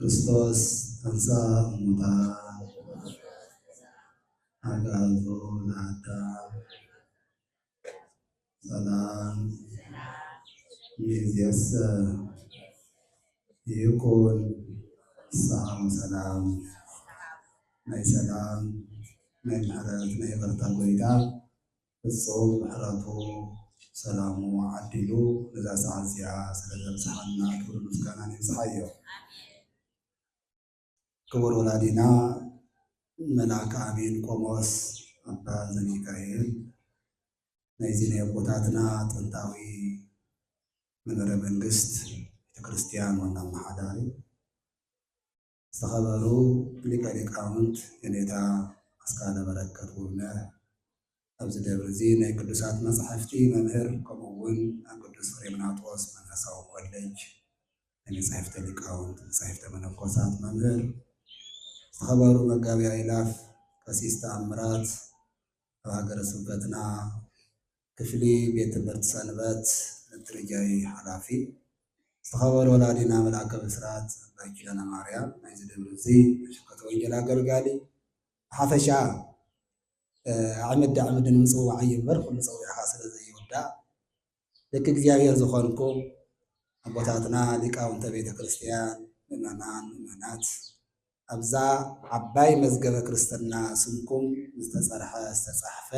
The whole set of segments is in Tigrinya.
ክርስቶስ ተንሥአ እሙታን አግዓዞ ለአዳም ሰላም ይእዜሰ ይኩን ሰላም ናይ ሰላም ናይ ምሕረት ናይ ይቅርታ ጎይታ ፍጹም ምሕረቱ ሰላሙ ዓዲሉ ነዛ ሰዓት እዚኣ ስለዘብፅሓና ክብሪ ምስጋና ንብፅሓዮ። ክቡር ወላዲና መልአከ አሚን ቆሞስ አባ ዘሚካኤል ናይዚ ናይ አቦታትና ጥንታዊ መንበረ መንግስት ቤተክርስቲያን ዋና አመሓዳሪ ዝተኸበሩ ሊቀ ሊቃውንት የኔታ አስካለ በረከት ውብነህ ኣብዚ ደብሪ እዚ ናይ ቅዱሳት መጻሕፍቲ መምህር ከምኡውን ኣብ ቅዱስ ፍሬምናጦስ መንፈሳዊ ኮሌጅ ናይ መጻሕፍቲ ሊቃውንት መጻሕፍቲ መነኮሳት መምህር ዝተኸበሩ መጋቢ አእላፍ ቀሲስ ተኣምራት ኣብ ሃገረ ስብከትና ክፍሊ ቤት ትምህርቲ ሰንበት ምድርጃይ ሓላፊ ዝተኸበሩ ወላዲና መልአከ ብስራት ኣባ ኪዳነ ማርያም ናይዚ ደብሪ እዚ ሽከተ ወንጌል ኣገልጋሊ ሓፈሻ ዓመድ ንምፅዋዕ እምበር ኩሉ ፀዊዕኻ ስለ ዘይወዳእ ደቂ እግዚኣብሔር ዝኾንኩም ኣቦታትና ሊቃውንተ ቤተ ክርስቲያን ምእመናን ምእመናት ኣብዛ ዓባይ መዝገበ ክርስትና ስምኩም ዝተፀርሐ ዝተፃሕፈ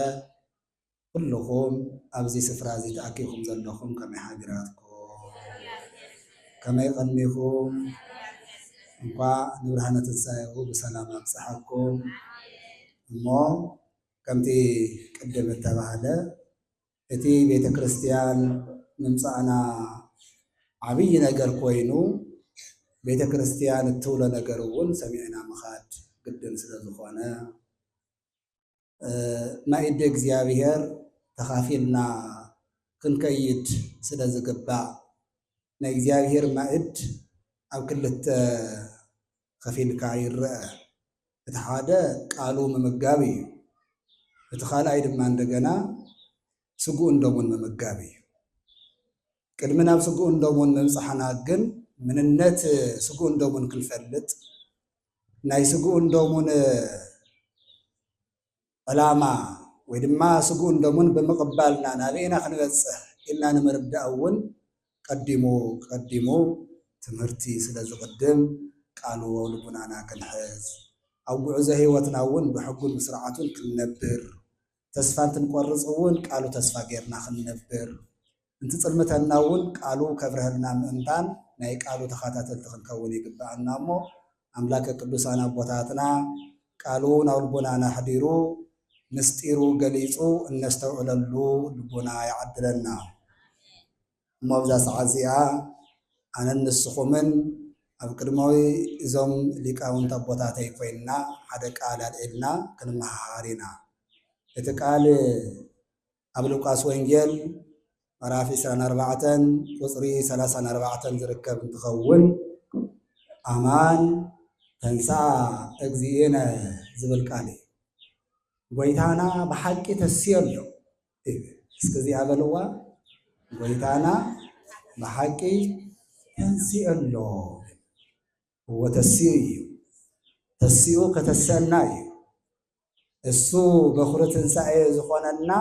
ኩልኩም ኣብዚ ስፍራ እዚ ተኣኪብኩም ዘለኹም ከመይ ሓቢራትኩም ከመይ ቀኒኹም እንኳ ንብርሃነ ትንሣኤኡ ብሰላም ኣብፅሓኩም እሞ ከምቲ ቅድም እተባህለ እቲ ቤተ ክርስቲያን ምምፃእና ዓብይ ነገር ኮይኑ ቤተ ክርስቲያን እትብሎ ነገር እውን ሰሚዕና ምኻድ ግድን ስለ ዝኾነ ማእዲ እግዚኣብሔር ተኻፊልና ክንከይድ ስለ ዝግባእ ናይ እግዚኣብሔር ማእድ ኣብ ክልተ ከፊልካ ይርአ። እቲ ሓደ ቃሉ ምምጋብ እዩ። እቲ ካልኣይ ድማ እንደገና ስጉኡን ደሙን ምምጋብ እዩ። ቅድሚ ናብ ስጉኡን ደሙን ምብፃሕና ግን ምንነት ስጉኡን ደሙን ክንፈልጥ ናይ ስጉኡን ደሙን ዕላማ ወይ ድማ ስጉኡን ደሙን ብምቕባልና ናበይና ክንበፅሕ ኢልና ንምርዳእ እውን ቀዲሙ ትምህርቲ ስለ ዝቅድም ቃሉ ኣብ ልቡናና ክንሕዝ ኣብ ጉዕዞ ህይወትና እውን ብሕጉን ብስርዓቱን ክንነብር ተስፋ እንትንቆርፅ እውን ቃሉ ተስፋ ጌርና ክንነብር እንትፅልምተና እውን ቃሉ ከብረህልና ምእንታን ናይ ቃሉ ተኸታተልቲ ክንከውን ይግባአና እሞ ኣምላከ ቅዱሳን ኣቦታትና ቃሉ ናብ ልቡናና ሕዲሩ ምስጢሩ ገሊፁ እነስተውዕለሉ ልቡና ይዓድለና እሞ ኣብዛ ሰዓት እዚኣ ኣነ ንስኹምን ኣብ ቅድማዊ እዞም ሊቃውንት ኣቦታተይ ኮይንና ሓደ ቃል ኣልዒልና ክንመሃር ኢና። እቲ ቃል ኣብ ሉቃስ ወንጌል ምዕራፍ 24 ቁፅሪ 34 ዝርከብ እንትኸውን ኣማን ተንሥአ እግዚእነ ዝብል ቃል እዩ። ጎይታና ብሓቂ ተስዮ ኣሎ። እስኪ እዚኣ በልዋ ጎይታና ብሓቂ ተንስዮ ኣሎ። እዎ ተስዩ እዩ። ተስዩ ከተሰና እዩ። እሱ በኩሪ ትንሣኤ ዝኾነና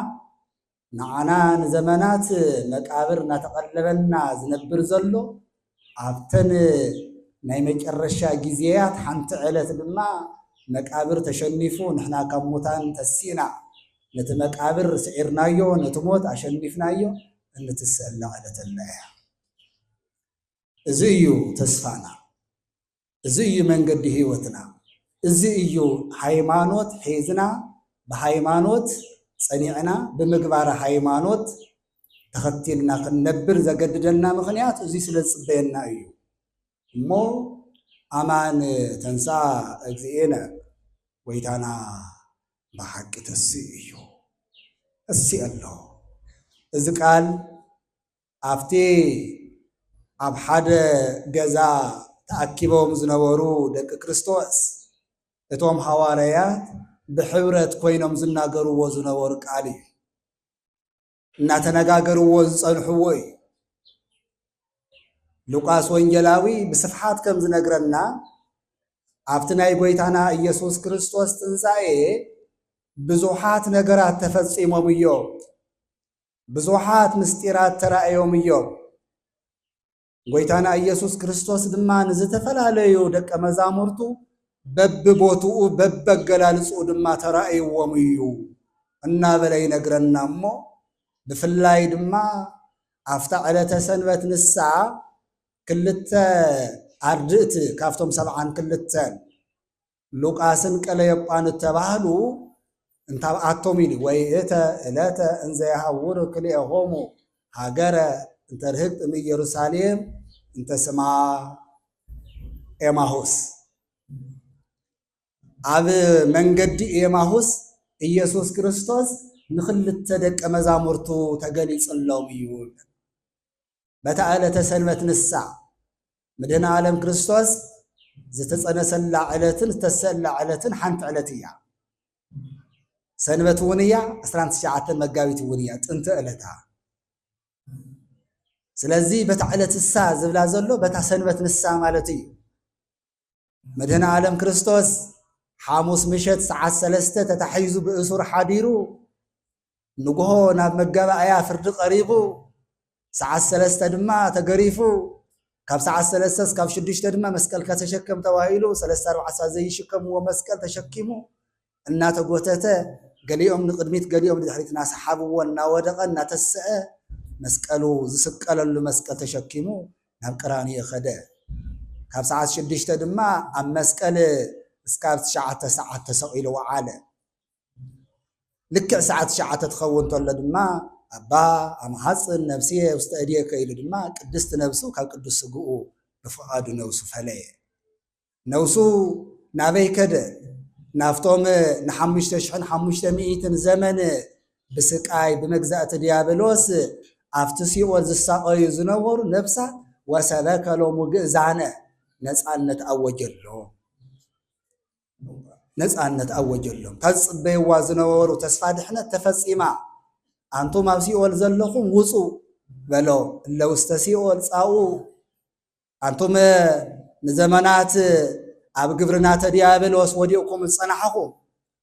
ንዓና ንዘመናት መቃብር እናተቐለበና ዝነብር ዘሎ ኣብተን ናይ መጨረሻ ጊዜያት ሓንቲ ዕለት ድማ መቃብር ተሸኒፉ ንሕና ካብ ሙታን ተሲእና ነቲ መቃብር ስዒርናዮ ነቲ ሞት ኣሸኒፍናዮ እንትስአላ ዕለት ኣላ እያ። እዚ እዩ ተስፋና፣ እዚ እዩ መንገዲ ህይወትና፣ እዚ እዩ ሃይማኖት ሒዝና ብሃይማኖት ፀኒዕና ብምግባር ሃይማኖት ተኸቲልና ክንነብር ዘገድደና ምክንያት እዚ ስለ ዝፅበየና እዩ እሞ ኣማን ተንሥአ እግዚእነ ጎይታና ብሓቂ ተስዩ እዩ ተስዩ ኣሎ። እዚ ቃል ኣብቲ ኣብ ሓደ ገዛ ተኣኪቦም ዝነበሩ ደቂ ክርስቶስ እቶም ሐዋርያት ብሕብረት ኮይኖም ዝናገርዎ ዝነበሩ ቃል እዩ። እናተነጋገርዎ ዝጸንሕዎ እዩ። ሉቃስ ወንጌላዊ ብስፍሓት ከም ዝነግረና አፍትናይ ጎይታና ኢየሱስ ክርስቶስ ትንሣኤ ብዙሓት ነገራት ተፈጺሞም እዮም። ብዙሓት ምስጢራት ተራእዮም እዮም። ጎይታና ኢየሱስ ክርስቶስ ድማ ንዝተፈላለዩ ደቀ መዛሙርቱ በብቦትኡ በበገላልጹ ድማ ተራእይዎም እዩ እናበለ ይነግረና እሞ ብፍላይ ድማ አፍታ ዕለተ ሰንበት ንሳ ክልተ አርድእቲ ካብቶም 72 ሉቃስን ቀለዮጳን ተባህሉ እንታብኣቶም ኢሉ ወይ እተ ዕለተ እንዘ ይሃውሩ ክልኤሆሙ ሃገረ እንተ ርህቅት ኢየሩሳሌም እንተ ስማ ኤማሁስ ኣብ መንገዲ ኤማሁስ ኢየሱስ ክርስቶስ ንኽልተ ደቀ መዛሙርቱ ተገሊጽሎም እዩ። በታ ዕለተ ሰንበት ንሳ መድኃኔ ዓለም ክርስቶስ ዝተጸነሰላ ዕለትን ዝተሰላ ዕለትን ሓንቲ ዕለት እያ። ሰንበት እውን እያ 19 መጋቢት እውን እያ ጥንቲ ዕለታ። ስለዚ በታ ዕለት ንሳ ዝብላ ዘሎ በታ ሰንበት ንሳ ማለት እዩ። መድኃኔ ዓለም ክርስቶስ ሐሙስ ምሸት ሰዓት 3 ተታሒዙ ብእሱር ሓዲሩ ንግሆ ናብ መጋባእያ ፍርዲ ቀሪቡ ሰዓት 3 ድማ ተገሪፉ ካብ ሰዓት 3 እስካብ 6 ድማ መስቀል ከተሸከም ተባሂሉ 3-4 ዘይሽከምዎ መስቀል ተሸኪሙ እናተጎተተ ገሊኦም ንቅድሚት ገሊኦም ንድሕሪት እናሰሓብዎ እናወደቐ እናተስአ መስቀሉ ዝስቀለሉ መስቀል ተሸኪሙ ናብ ቀራንዮ ኸደ። ካብ ሰዓት 6 ድማ ኣብ መስቀል እስካብ 9 ሰዓት ተሰቂሉ ወዓለ። ልክዕ ሰዓት 9 ትኸውን ተሎ ድማ አባ አማሐፅን ነፍስየ ውስተ እዴከ ኢሉ ድማ ቅድስት ነብሱ ካብ ቅዱስ ስግኡ ብፍቓዱ ነብሱ ፈለየ። ነብሱ ናበይ ከደ? ናፍቶም ን5500 ዘመን ብስቃይ ብመግዛእቲ ዲያብሎስ ኣብቲ ሲኦል ዝሳቀዩ ዝነበሩ ነብሳት ወሰበከ ሎሙ ግእዛነ ነፃነት ኣወጀሎም። ነፃነት ኣወጀሎም። ተጽበይዋ ዝነበሩ ተስፋ ድሕነት ተፈጺማ አንቱም ኣብ ሲኦል ዘለኹም ውፁ በሎ እለ ውስተ ሲኦል ጻኡ። አንቱም ንዘመናት ኣብ ግብርናተ ዲያብሎስ ወዲቕኩም ዝጸናሕኹም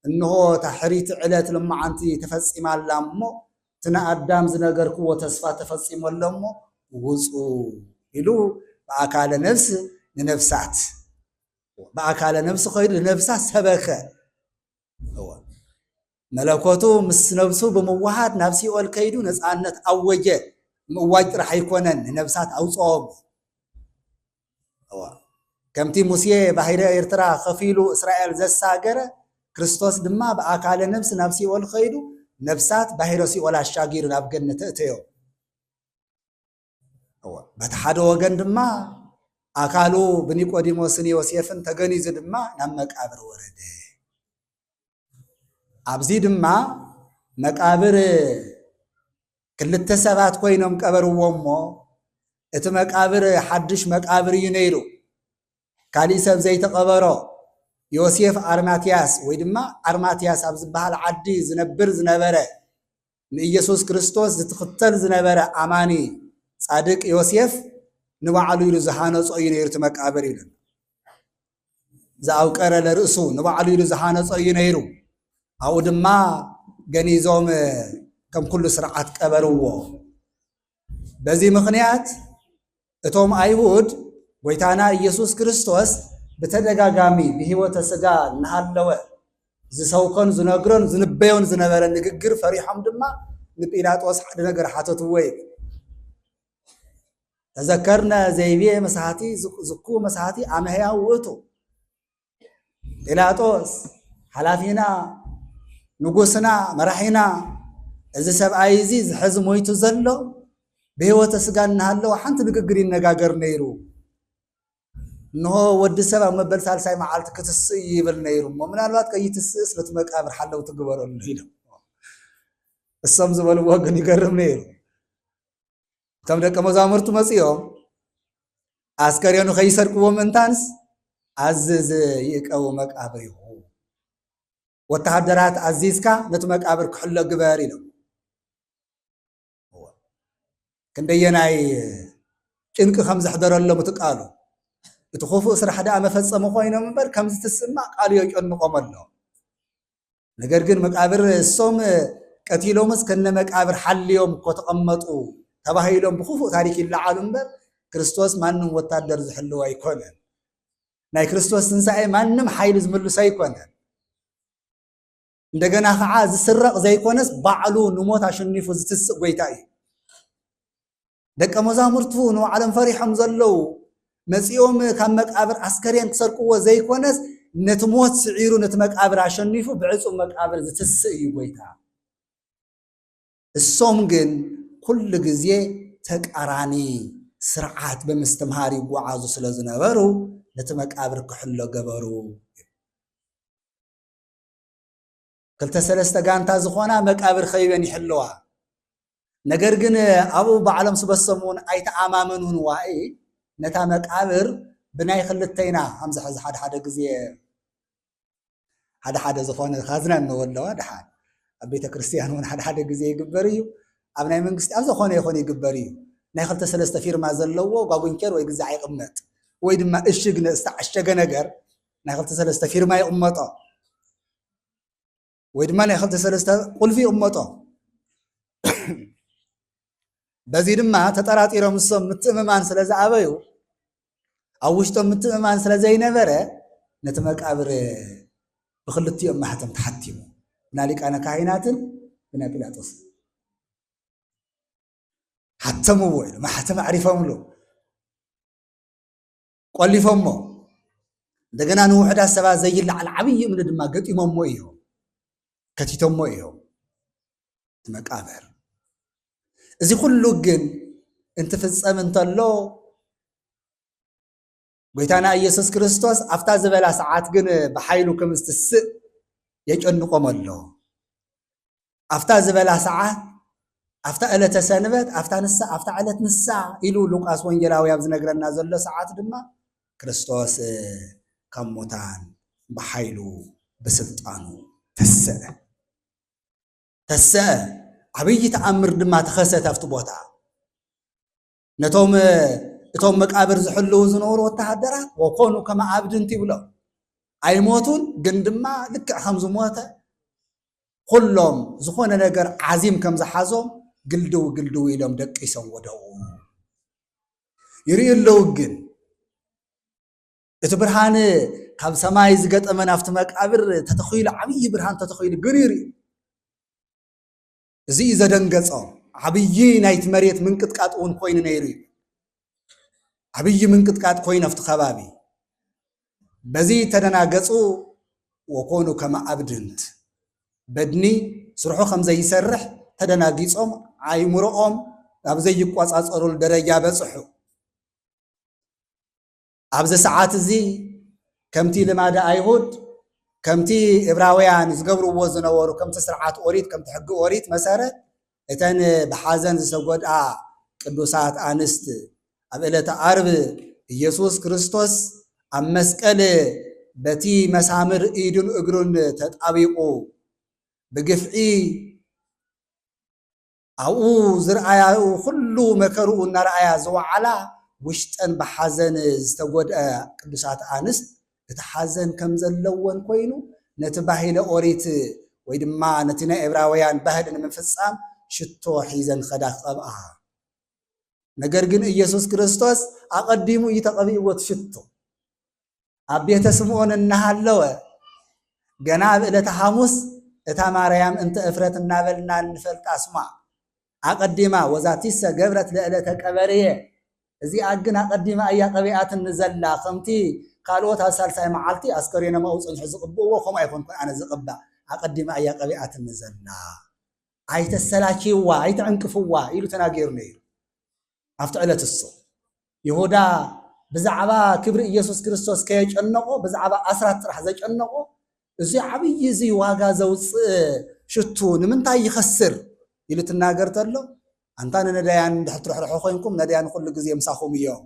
እንሆ ታሕሪት ዕለት ልማዓንቲ ተፈጺማላ እሞ ትና ኣዳም ዝነገርክዎ ተስፋ ተፈጺሞሎ እሞ ውፁ ኢሉ ብኣካለ ነፍስ ንነፍሳት ብኣካለ ነፍሲ ኸይዱ ንነፍሳት ሰበከ። መለኮቱ ምስ ነብሱ ብምዋሃድ ናብ ሲኦል ከይዱ ነፃነት ኣወጀ። ምእዋጅ ጥራሕ ኣይኮነን ንነብሳት ኣውፅኦም። ከምቲ ሙሴ ባሕረ ኤርትራ ከፊሉ እስራኤል ዘሳገረ ክርስቶስ ድማ ብኣካለ ነብሲ ናብ ሲኦል ከይዱ ነብሳት ባሕረ ሲኦል ኣሻጊሩ ናብ ገነት እተዮ። በቲ ሓደ ወገን ድማ ኣካሉ ብኒቆዲሞስን ዮሴፍን ተገኒዙ ድማ ናብ መቃብር ወረደ። ኣብዚ ድማ መቃብር ክልተ ሰባት ኮይኖም ቀበርዎ እሞ እቲ መቃብር ሓድሽ መቃብር እዩ ነይሩ። ካሊእ ሰብ ዘይተቐበሮ ዮሴፍ ኣርማትያስ ወይ ድማ ኣርማትያስ ኣብ ዝበሃል ዓዲ ዝነብር ዝነበረ ንኢየሱስ ክርስቶስ ዝትኽተል ዝነበረ ኣማኒ ጻድቅ ዮሴፍ ንባዕሉ ኢሉ ዝሃነጾ እዩ ነይሩ እቲ መቃብር ኢሉ ዝኣውቀረ ለርእሱ ንባዕሉ ኢሉ ዝሃነጾ እዩ ነይሩ። ኣብኡ ድማ ገኒዞም ከም ኩሉ ስርዓት ቀበርዎ። በዚ ምኽንያት እቶም ኣይሁድ ጎይታና ኢየሱስ ክርስቶስ ብተደጋጋሚ ብሂወተ ሥጋ እናሃለወ ዝሰውኮን ዝነግሮን ዝንበዮን ዝነበረ ንግግር ፈሪሖም ድማ ንጲላጦስ ሓደ ነገር ሓተትዎ ይብል ተዘከርነ ዘይቤ መሳሓቲ ዝኩ መሳሓቲ ኣመሕያው ውእቱ። ጲላጦስ ሓላፊና ንጉስና መራሒና እዚ ሰብኣይ እዚ ዝሕዚ ሞይቱ ዘሎ ብሂወተ ሥጋ እናሃለወ ሓንቲ ንግግር ይነጋገር ነይሩ። እንሆ ወዲ ሰብ ኣብ መበል ሳልሳይ መዓልቲ ክትስእ ይብል ነይሩ እሞ ምናልባት ከይትስእስ ነቲ መቃብር ሓለው ትግበረሉ ኢሎም እሶም ዝበልዎ ግን ይገርም ነይሩ። እቶም ደቀ መዛሙርቱ መፂኦም ኣስከሬኑ ከይሰርቅዎ ምእንታንስ ኣዝዝ ይእቀቡ መቃብር ይኹ ወተሃደራት ኣዚዝካ ነቲ መቃብር ክሕሎ ግበር ኢሎም ክንደየናይ ጭንቂ ከም ዘሕደረሎም ትቃሉ እትخوف ስራሕ ዳ መፈጸሙ ኮይኖም እምበር ከም ዝተስማዕ ቃል ይጨንቆም ኣሎ ነገር ግን መቃብር እሶም ቀቲሎምስ ከነ መቃብር ሓልዮም ከተቀመጡ ተባሂሎም ብخوف ታሪክ ይለዓሉ እምበር ክርስቶስ ማንም ወታደር ዝሕልው አይኮነን ናይ ክርስቶስ ትንሳኤ ማንም ኃይል ዝምልስ አይኮነን እንደገና ከዓ ዝስረቅ ዘይኮነስ ባዕሉ ንሞት አሸኒፉ ዝትስቅ ጎይታ እዩ ደቀ መዛሙርቱ ነው ዓለም ፈሪሖም ዘለው መጽዮም ካብ መቃብር አስከሬን ክሰርቅዎ ዘይኮነስ ነቲ ሞት ስዒሩ ነቲ መቃብር አሸኒፉ ብዕጹም መቃብር ዝትስቅ እዩ ጎይታ እሶም ግን ኩሉ ግዜ ተቃራኒ ስርዓት በመስተምሃር ይጓዓዙ ስለዝነበሩ ነቲ መቃብር ክሕሎ ገበሩ ክልተ ሰለስተ ጋንታ ዝኾና መቃብር ኸይበን ይሕልዋ ነገር ግን አቡ በዓለም ስበሰሙን አይተአማመኑን ዋኢ ነታ መቃብር ብናይ ክልተይና አምዛ ሓደ ግዜ ሓደ ዝኾነ ካዝና እንወለዋ ድሓን ኣብ ቤተ ክርስቲያን ውን ሓደ ግዜ ይግበር እዩ ኣብ ናይ መንግስቲ ኣብ ዝኾነ ይኾን ይግበር እዩ ናይ ክልተ ሰለስተ ፊርማ ዘለዎ ጓጉንቸር ወይ ግዛ ይቕመጥ ወይ ድማ እሽግ ዝተዓሸገ ነገር ናይ ክልተ ሰለስተ ፊርማ ይቕመጦ ወይ ድማ ናይ ክልተ ሰለስተ ቁልፊ ይቕመጦ በዚ ድማ ተጠራጢሮም እሶም ምትእምማን ስለዝኣበዩ ኣብ ውሽጦም ምትእምማን ስለዘይነበረ ነቲ መቃብር ብክልቲኦም ማሕተም ተሓቲሙ ብናይ ሊቃነ ካህናትን ብናይ ጲላጦስ ሓተምዎ ኢሉ ማሕተም ኣዕሪፎምሉ ቆሊፎሞ እንደገና ንውሕዳት ሰባት ዘይለዓል ዓብይ እምኒ ድማ ገጢሞሞ እዮም ከቲቶሞ እዮም እቲ መቃብር እዚ ኩሉ ግን እንትፍጸም እንተሎ ጎይታና ኢየሱስ ክርስቶስ ኣፍታ ዝበላ ሰዓት ግን ብሓይሉ ከም ዝትስእ የጨንቆም ኣሎ ኣፍታ ዝበላ ሰዓት ኣፍታ ዕለተ ሰንበት ኣፍታ ዕለት ንሳ ኢሉ ሉቃስ ወንጌላዊ ኣብ ዝነግረና ዘሎ ሰዓት ድማ ክርስቶስ ካብ ሞታን ብሓይሉ ብስልጣኑ ተስአ ዓብይ ተኣምር ድማ ተኸሰተ ኣብቲ ቦታ ነቶም እቶም መቃብር ዝሕልው ዝነበሩ ወተሃደራት ወኮኑ ከመ ዓብድንቲ ይብሎም ኣይሞቱን ግን ድማ ልክዕ ከም ዝሞተ ኩሎም ዝኾነ ነገር ዓዚም ከም ዝሓዞም ግልድው ኢሎም ደቂሶም ወደው ይርኢ ኣለዉ ግን እቲ ብርሃን ካብ ሰማይ ዝገጠመን ኣብቲ መቃብር ተተኺሉ ዓብይ ብርሃን ተተኺሉ ግን ይርኢ እዚ ዘደንገጾም ዓብይ ናይቲ መሬት ምንቅጥቃጥ እውን ኮይኑ ነይሩ ዓብይ ምንቅጥቃጥ ኮይኑ ኣብቲ ከባቢ በዚ ተደናገጹ ወኮኑ ከመ ዓብድንት በድኒ ስርሑ ከም ዘይሰርሕ ተደናጊጾም ኣይምሮኦም ኣብ ዘይቋጻጸሩሉ ደረጃ በጽሑ ኣብዚ ሰዓት እዚ ከምቲ ልማደ ኣይሁድ ከምቲ ዕብራውያን ዝገብርዎ ዝነበሩ ከምቲ ስርዓት ኦሪት ከምቲ ሕጊ ኦሪት መሰረት እተን ብሓዘን ዝተጎድኣ ቅዱሳት አንስት ኣብ ዕለተ ዓርብ ኢየሱስ ክርስቶስ ኣብ መስቀል በቲ መሳምር ኢዱን እግሩን ተጣቢቁ ብግፍዒ ኣብኡ ዝረአያኡ ኩሉ መከርኡ እናረአያ ዝወዓላ ውሽጠን ብሓዘን ዝተጎድአ ቅዱሳት አንስት እቲ ሓዘን ከም ዘለወን ኮይኑ ነቲ ባህለ ኦሪት ወይ ድማ ነቲ ናይ ዕብራውያን ባህል ንምፍጻም ሽቶ ሒዘን ኸዳ ቀብኣ ነገር ግን ኢየሱስ ክርስቶስ ኣቀዲሙ ይተቀቢእዎ ሽቶ ኣብ ቤተ ስምዖን እናሃለወ ገና ኣብ ዕለተ ሐሙስ እታ ማርያም እንተ እፍረት እናበልና ንፈልጣ ስማ ኣቀዲማ ወዛቲሰ ገብረት ለዕለተ ቀበርየ እዚኣ ግን ኣቀዲማ እያ ቀቢኣትን ዘላ ከምቲ ካልኦት ኣብ ሳልሳይ መዓልቲ ኣስከሬነ መውፅን ዝቕብእዎ ከምኡ ኣይኮንኩን ኣነ ዝቕባእ ኣቀዲማ እያ ቀቢኣትን ዘላ ኣይተሰላኪዋ ኣይተዕንቅፍዋ ኢሉ ተናጊሩ ነይሩ ኣብቲ ዕለት እሱ ይሁዳ ብዛዕባ ክብሪ ኢየሱስ ክርስቶስ ከየጨነቆ ብዛዕባ ኣስራት ጥራሕ ዘጨነቆ እዚ ዓብይ እዚ ዋጋ ዘውፅእ ሽቱ ንምንታይ ይኸስር ኢሉ ትናገር ተሎ ኣንታ ነዳያን ድሕትርሕርሖ ኮይንኩም ነዳያን ኩሉ ግዜ ምሳኹም እዮም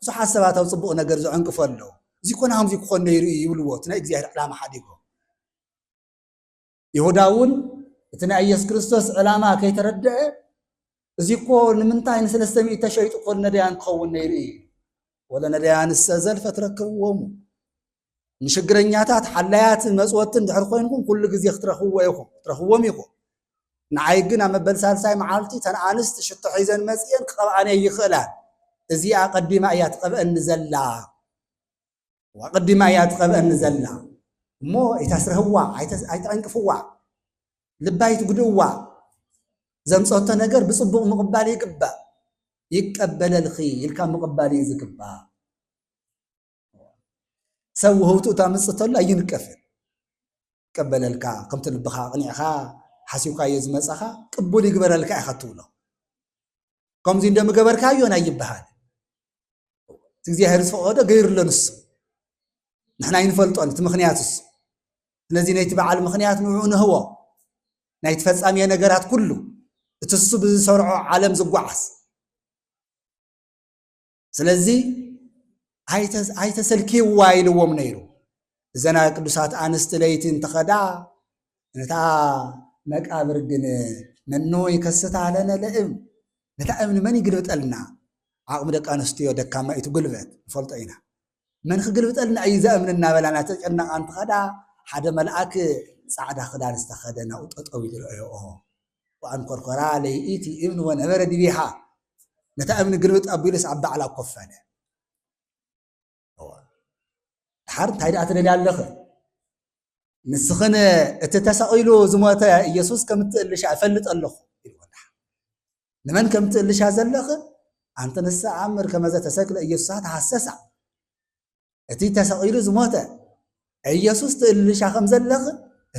ብዙሓት ሰባት ኣብ ፅቡቕ ነገር ዝዕንቅፉ ኣለዉ እዚ ኮነ ከምዚ ክኾን ነይሩ ይብልዎ እቲ ናይ እግዚኣብሔር ዕላማ ሓዲጎም ይሁዳ እውን እቲ ናይ ኢየሱስ ክርስቶስ ዕላማ ከይተረድአ እዚ እኮ ንምንታይ ንሰለስተ ሚእቲ ተሸይጡ ኮን ነዳያን ክኸውን ነይሩ እዩ ولا نديان السزل فتركبوهم نشجرنياتات حلايات مسوتن دحر خوينكم كل جزء يخترخوا ويخو ترخوهم يخو نعايقنا مبل سالساي معالتي تنانست شتو حيزن مسئين قبعاني يخلان ازي اقدم ايات قبأن نزلا وقدم ايات قبأن نزلا مو يتسرهوا يتعنقفوا لبايت قدوا زمصوت ነገር بصبغ مقبال يقبل الخي يلكا مقبال يزكبا سو هوتو تامصتل ينقفل قبل الكا كمت لبخا قنيخا حسيوكا يزمصخا قبول يغبرلكا يخطولو كمزي اندم غبركا يونا يبحال እግዚአብሔር ፈቀደ ገይርለንስ نحنا ينفلطون تمخنياتس ስለዚህ ነይቲ በዓል ምኽንያት ንዑ ንህዎ ናይ ተፈጻሚ ነገራት ኩሉ እትሱ ብዝሰርዖ ዓለም ዝጓዓስ ስለዚህ አይተሰልኪዋ ኢልዎም ነይሩ እዘና ቅዱሳት አንስት ለይትን ተኸዳ ነታ መቃብር ግን መኖ ይከስታ ለነ ለእም ነታ እምን መን ይግልብጠልና عقم دك أنستيو دك كما يتقلبت فلطينا من خقلبت لنا أي زأم لنا بلنا تجنا أنت خدا حدا ملأك سعدا خدا نستخدنا وتطوي الأيوه وأن قرقرا ليئتي ابن ونمر دي بيها نتأمن قلبت أبيلس عبد على قفنا هو حرب هيدا أتري على الآخر نسخن تتسائلوا زموتا يسوس كم تقلش عفلت الله لمن كم تقلش هذا الآخر أنت نسا عمر كما ذا تساكل إيسوس حسسا أتي تساقيل زموتا إيسوس اللي شاخم زلغ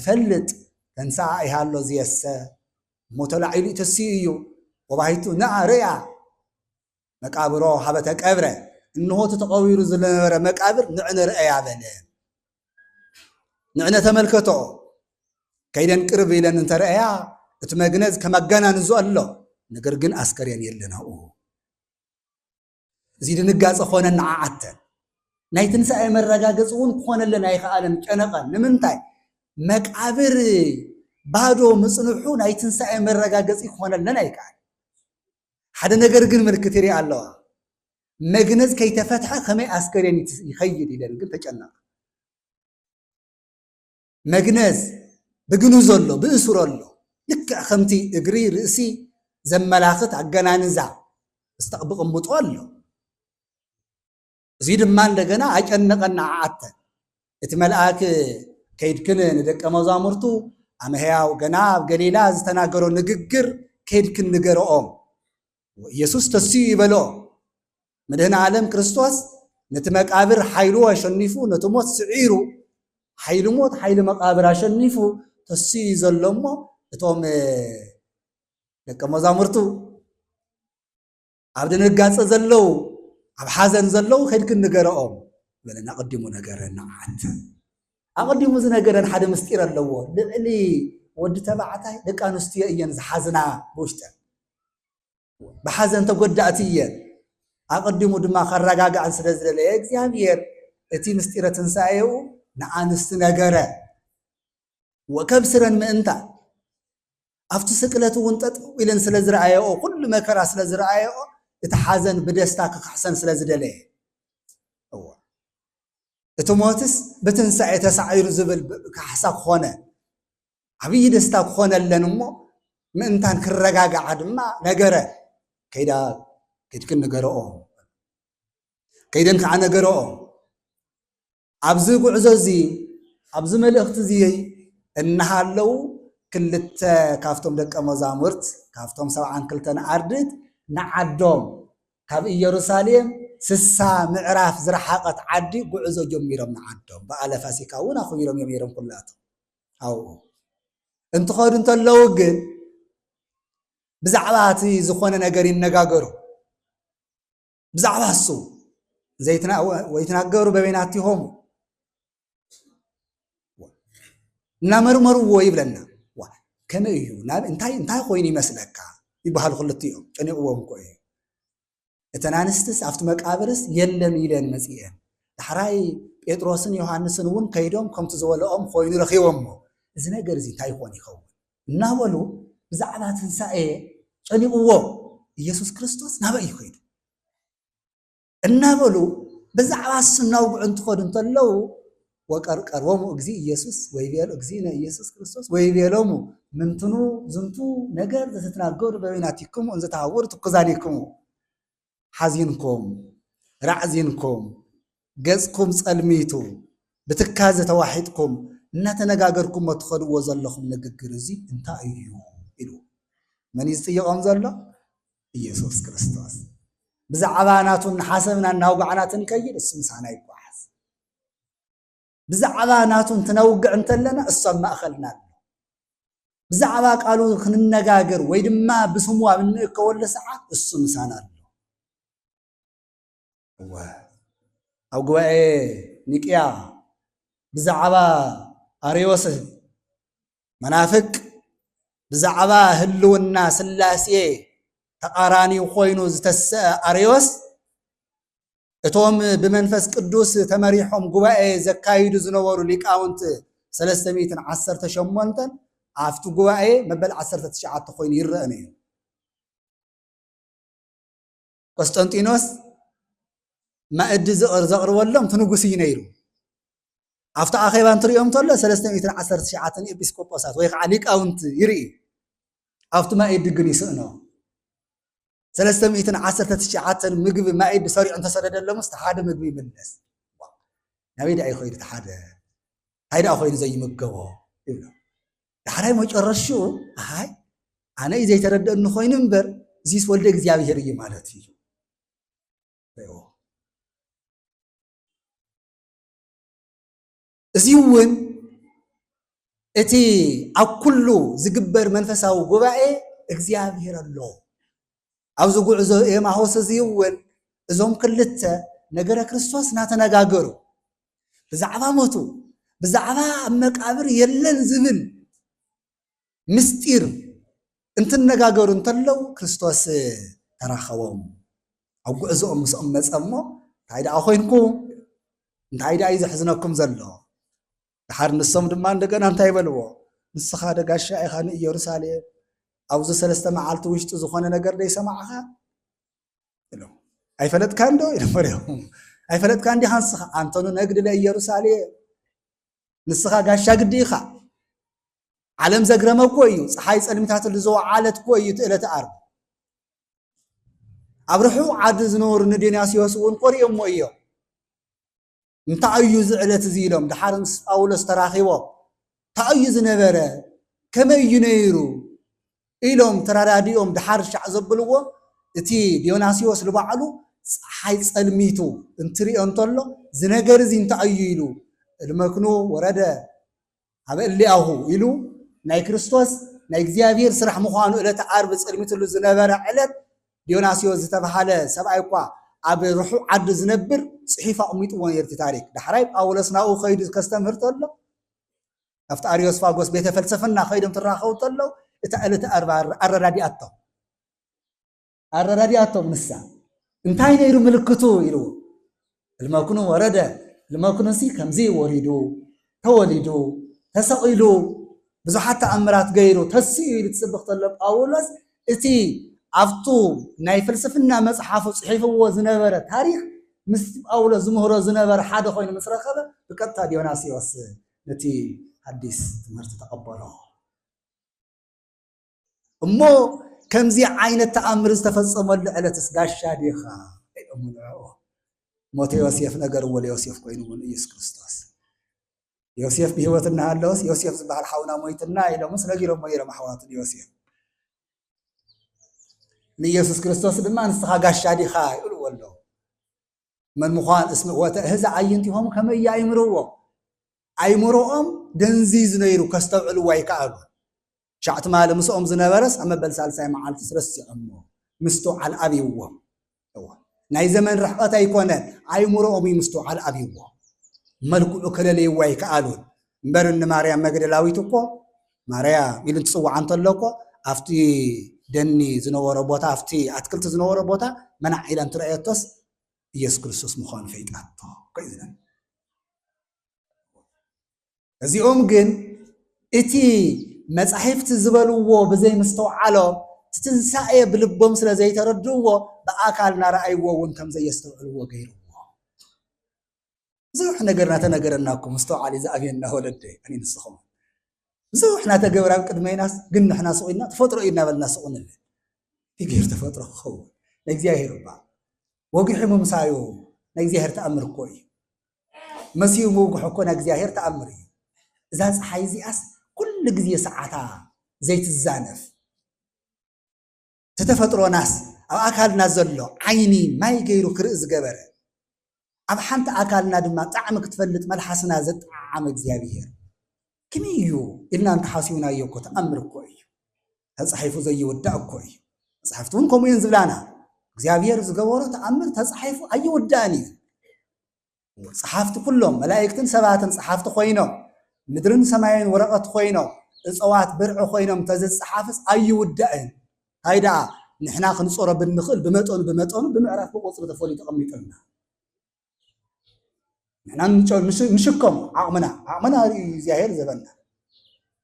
فلت تنسا إيهالو زي السا متلعيلي تسيو وبايتو نعريا مكابرو حبتك أبرا إنه تتقوير زلنا مكابر نعنى رأيا بلين نعنى تملكتو كيدن قرب إلى أن ترأيا تمجنز كما جانا نزول له نقرقن أسكريان يلنا زيد نقاص خونا نعاتن ناي تنسى مرغاغصون خونا لنا يخالن قنقن نمنتاي مقابر بادو مصنحو ناي تنسى مرغاغص خونا لنا يقال حدا ነገር ግን ምልክት ይሪ አለዋ መግነዝ ከይተፈትሐ ከመይ አስከሬን ይخيل ይለን ግን ተጨነቀ መግነዝ ብግኑ ዘሎ ብእስሮሎ ልክ ከምቲ እግሪ ርእሲ ዘመላኽት አገናንዛ استقبق مطول زيد ما عندنا أجنقنا عاتن اتملأك كيد كن ندك مزامرتو أما هي وجناب جليلا زتناقروا نجقر كيد كن نجرؤهم يسوع تسيء بلو مدهنا عالم كريستوس نتمك عبر حيلو عشانيفو نتموت سعيرو حيل موت حيل مقابر عشانيفو تسيء زلمو توم دك مزامرتو عبدنا الجالس زلو عب حزن زلو خير كن نجرأهم ولا نقدمه نجرنا عاد أقدمه نجرنا حدا مستير اللوه اللي ود تبعته لك أنا استيائيا حزنا بوشته بحزن تقدعتيا أقدمه دم خرجا عن سلسلة ليك زيامير تي مستيرة تنسايو نعنست نجرة وكبسرا من أنت أفتسكلته وأنت إلى سلسلة أيو كل ما كرا سلسلة أيو تحزن بدستك حسن سلازدله هو اتوماتس بتنسع تسعير زبل كحساب خونه عبي دستك خونه لنمو من انتان كرغاغا عدما نغره كيدا كيدكن نغرو كيدن كع نغرو ابز غعزوزي ابز ملእኽት زي انحالو كلت كافتم دقه مزامرت كافتم 72 عردت نعدوم كاب يروساليم سسا معراف زرحقت عدي غعزو جميرم نعدوم بقال فاسيكا ونا خويرم يميرم كلاتو او انت خود انت لوغن بزعباتي زخونه ነገር ይነጋገሩ بزعباسو زيتنا ويتناغروا ببيناتهم نمرمرو ويبلنا كما يو ناب انتاي خويني مسلكا يبحال خلتيهم ጨነقوهم ቆይ እተናንስትስ አፍት መቃብርስ የለም ይለን መጽየን ዳራይ ጴጥሮስን ዮሐንስን ወን ከይዶም ከምት ዘወለኦም ኮይኑ ረኺቦም እዚ ነገር እዚ ታይ ኾን ይኸው እናበሉ ብዛዕባ ትንሳኤ ጨነقዎ ኢየሱስ ክርስቶስ ናበይ ይኸይዱ እናበሉ ብዛዕባ ስናውግዑ እንትኸዱ እንተለው ወቀርቀርቦሙ እግዚ ኢየሱስ ወይቤሎ እግዚእነ ኢየሱስ ክርስቶስ ወይቤሎሙ ምንትኑ ዝንቱ ነገር ዘትናገሩ በበይናቲክሙ እንዘ ተሃውሩ ትኩዛኒክሙ ሓዚንኩም ራዕዚንኩም ገጽኩም ጸልሚቱ ብትካዘ ተዋሒጥኩም እናተነጋገርኩም እትኸድዎ ዘለኹም ንግግር እዚ እንታይ እዩ ኢሉ መን ይዝጥየቖም ዘሎ ኢየሱስ ክርስቶስ ብዛዕባ ናቱን ሓሰብና እናውግዕናትን ከይድ እሱ ምሳና ይጓዓዝ ብዛዕባ ናቱን ትነውግዕ እንተለና እሶም ማእኸልና ኣሎ ብዛዕባ ቃሉ ክንነጋገር ወይ ድማ ብስሙ ኣብ እንእከወሉ ሰዓት እሱ ምሳና ኣሎ ኣብ ጉባኤ ኒቅያ ብዛዕባ አርዮስ መናፍቅ ብዛዕባ ህልውና ስላሴ ተቃራኒ ኮይኑ ዝተስአ አርዮስ እቶም ብመንፈስ ቅዱስ ተመሪሖም ጉባኤ ዘካይዱ ዝነበሩ ሊቃውንት 318 ኣብቲ ጉባኤ መበል 19 ኮይኑ ይረአ ነይሩ ቆስጠንጢኖስ ማእዲ ዘቕርበሎም ትንጉስ እዩ ነይሩ ኣብቲ ኣኼባ እንትሪኦም ተሎ 319 ኤጲስቆጶሳት ወይ ከዓ ሊቃውንት ይርኢ ኣብቲ ማእዲ ግን ይስእኖ 319 ምግቢ ማእዲ ሰሪዑ እንተሰደደሎምስ ሓደ ምግቢ ይምለስ ናበይ ዳ ይኸይዱ ሓደ ሃይዳ ኮይኑ ዘይምገቦ ይብሎ ዳሕራይ መጨረሽኡ አይ ኣነ እዩ ዘይተረድአኒ ኮይኑ እምበር እዚስ ወልደ እግዚኣብሔር እዩ ማለት እዩ እዚ እውን እቲ ኣብ ኩሉ ዝግበር መንፈሳዊ ጉባኤ እግዚኣብሔር ኣሎ ኣብዚ ጉዕዞ ኤማሁስ እዚ እውን እዞም ክልተ ነገረ ክርስቶስ እናተነጋገሩ ብዛዕባ ሞቱ ብዛዕባ ኣብ መቃብር የለን ዝብል ምስጢር እንትነጋገሩ እንተለው ክርስቶስ ተራኸቦም ኣብ ጉዕዞኦም ምስኦም መፀ እሞ እንታይ ደኣ ኮይንኩም እንታይ ደኣ እዩ ዘሕዝነኩም ዘሎ ድሓር ንሶም ድማ እንደገና እንታይ ይበልዎ ንስኻ ደጋሻ ኢኻ ንኢየሩሳሌም ኣብዚ 3 መዓልቲ ውሽጢ ዝኾነ ነገር ደይሰማዕኻ ኢሎም ኣይፈለጥካን ዶ ኢሎም መሪኦም ኣይፈለጥካ እንዲኻ ንስኻ አንተኑ ነግድ ለኢየሩሳሌም ንስኻ ጋሻ ግዲ ኢኻ ዓለም ዘግረመኮ እዩ ፀሓይ ጸልሚታትሉ ዝወዓለት ኮ እዩ ትእለተ ዓርብ ኣብ ርሑቕ ዓዲ ዝነበሩ ንዴናስዮስ እውን ቆሪኦሞ እዮም እንታይ እዩ ዝዕለት እዚ ኢሎም ድሓር ምስ ጳውሎስ ተራኺቦም እንታይ እዩ ዝነበረ ከመይ እዩ ነይሩ ኢሎም ተራዳዲኦም ድሓር ሻዕ ዘብልዎ እቲ ዲዮናስዮስ ልባዕሉ ፀሓይ ጸልሚቱ እንትሪኦ እንተሎ ዝነገር እዚ እንታይ እዩ ኢሉ ልመክኑ ወረደ ኣብ እሊኣሁ ኢሉ ናይ ክርስቶስ ናይ እግዚአብሔር ስራሕ ምዃኑ ዕለተ ዓርብ ጸልሚትሉ ዝነበረ ዕለት ዲዮናስዮስ ዝተባሃለ ሰብኣይ እኳ ኣብ ርሑቕ ዓዲ ዝነብር ጽሒፍ ኣቕሚጥዎ ነርቲ ታሪክ ዳሕራይ ጳውሎስ ናብኡ ከይዱ ከስተምህር ተሎ ኣብቲ አርዮስፋጎስ ቤተ ፈልሰፍና ከይዶም ትራኸቡ ተሎ እታ ዕለተ ዓርብ ኣረዳዲኣቶም ንሳ እንታይ ነይሩ ምልክቱ ኢሉ ልመክኑ ወረደ ልመክኑ ሲ ከምዚ ወሪዱ ተወሊዱ ተሰቒሉ ብዙሓት ተኣምራት ገይሩ ተስኡ ኢሉ ትስብኽ ተሎ ጳውሎስ እቲ ኣብቱ ናይ ፍልስፍና መጽሓፉ ጽሒፍዎ ዝነበረ ታሪክ ምስ ጳውሎስ ዝምህሮ ዝነበረ ሓደ ኮይኑ ምስ ረኸበ ብቀጥታ ዲዮናስዮስ ነቲ ሓዲስ ትምህርቲ ተቐበሎ እሞ ከምዚ ዓይነት ተኣምር ዝተፈጸመሉ ዕለትስ ጋሻ ዲኻ ኢሎም ንዕኡ ሞተ ዮሴፍ ነገር ወለ ዮሴፍ ኮይኑ እውን ኢየሱስ ክርስቶስ ዮሴፍ ብሂወት እናሃለወስ ዮሴፍ ዝበሃል ሓውና ሞይትና ኢሎምስ ነጊሮም ሞይሮም ኣሕዋትን ዮሴፍ ንኢየሱስ ክርስቶስ ድማ ንስኻ ጋሻ ዲኻ ይብልዎ ኣለዉ መን ምዃን እስሚ ወተእህዛ ዓይንቲሆም ከመይ ኣይምርዎም ኣይምሮኦም ደንዚዝ ነይሩ ከስተውዕልዎ ኣይከኣሉ ሻዕቲ ማለ ምስኦም ዝነበረስ ኣብ መበል ሳልሳይ መዓልቲ ረሲዖሞ ምስተውዓል ኣብይዎም ናይ ዘመን ርሕቐት ኣይኮነን ኣይምሮኦም እዩ ምስተውዓል ኣብይዎም መልክዑ ከለለይዎ ኣይከኣሉን እምበር ንማርያም መግደላዊት እኮ ማርያም ኢሉ እንትፅዋዓ እንተሎ እኮ ኣብቲ ደኒ ዝነበሮ ቦታ ኣብቲ ኣትክልቲ ዝነበሮ ቦታ መናዕ ኢላ እንትረአየቶስ ኢየሱስ ክርስቶስ ምዃኑ ፈይጣቶ ኮይዝነ እዚኦም ግን እቲ መጻሕፍቲ ዝበልዎ ብዘይ ምስተውዓሎም ትንሳኤ ብልቦም ስለ ዘይተረድእዎ بأكلنا رأيوه وانكم زي يستوعبوا غيره زوح نجرنا تنجرناكم مستوعب زعفينا ولدي أني نسخهم زوحنا تجبر قدمي ناس قلنا إحنا سوينا تفطروا إلنا بالناس سوينا في غير تفطر خو نجزيه ربع وقحم مسايو نجزيه تأمر كوي مسيو موقح كون نجزيه تأمري زاز حيزي أس كل جزية ساعتها زيت الزانف تتفطروا ناس أو أكلنا زلوا عيني ما يجيروا كرز جبره أب حنت أكلنا دم طعمك تفلت ملحسنا زت عمك زيابير كميو إلنا أنت حاسيونا يوكو تأمر كوي تصحيفو زي وداء كوي صحفتون كم ينزل لنا زيابير زجورة تأمر تصحيفو أي وداني صحفت كلهم ملائكة سبعة صحفت خوينو مدرن سماين ورقة خوينو الصوات برع خوينو متزد صحافس أي وداء هيدا نحنا خنصورة بالنخل بمتون بمعرف بقصر تفولي تقميت لنا نحنا نشكم عقمنا زياهير زبنا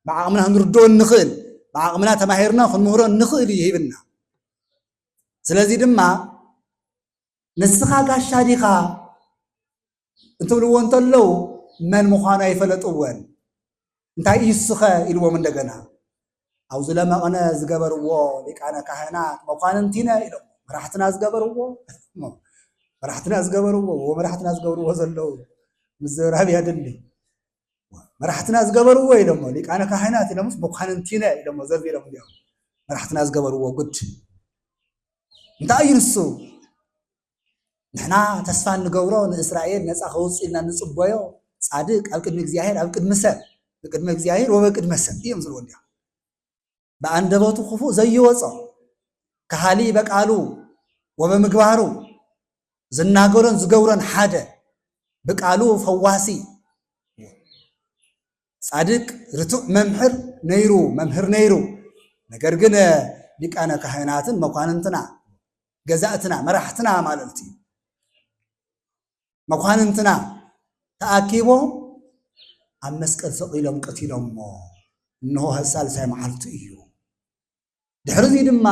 مع عقمنا هنردون النخل مع عقمنا تماهيرنا خنمهرون النخل يهيبنا سلازي دما نسخا قاشاديقا انتو لو انتلو من مخانا يفلطون انتا يسخا يلو من دغنا او زلما انا زغبروا لك انا كهنات مخاننتينا يلو مرحتنا زغبروا ومرحتنا زغبروا زلو مزراب يدلي مرحتنا زغبروا يدمو لك انا كهنات لمس مخاننتينا يدمو زربي لهم اليوم مرحتنا زغبروا قد انتا ينسو نحنا تسفان نغورو لاسرائيل نصا خوصينا نصبيو صادق اب قدم እግዚአብሔር اب قدم سب بقدم እግዚአብሔር وبقدم سب يمزل ወዲያ በአንደበቱ ክፉ ዘይወጻው ከሃሊ በቃሉ ወበምግባሩ ዝናገረን ዝገውረን ሓደ በቃሉ ፈዋሲ صادق ርቱዕ መምህር ነይሩ ነገር ግን ሊቃነ ካህናትን መኳንንትና ገዛእትና መራሕትና ማለልቲ መኳንንትና ተአኪቦም ኣብ መስቀል ሰቂሎም ቀቲሎሞ እንሆ ሳልሳይ መዓልቲ እዩ ድሕሪ ድማ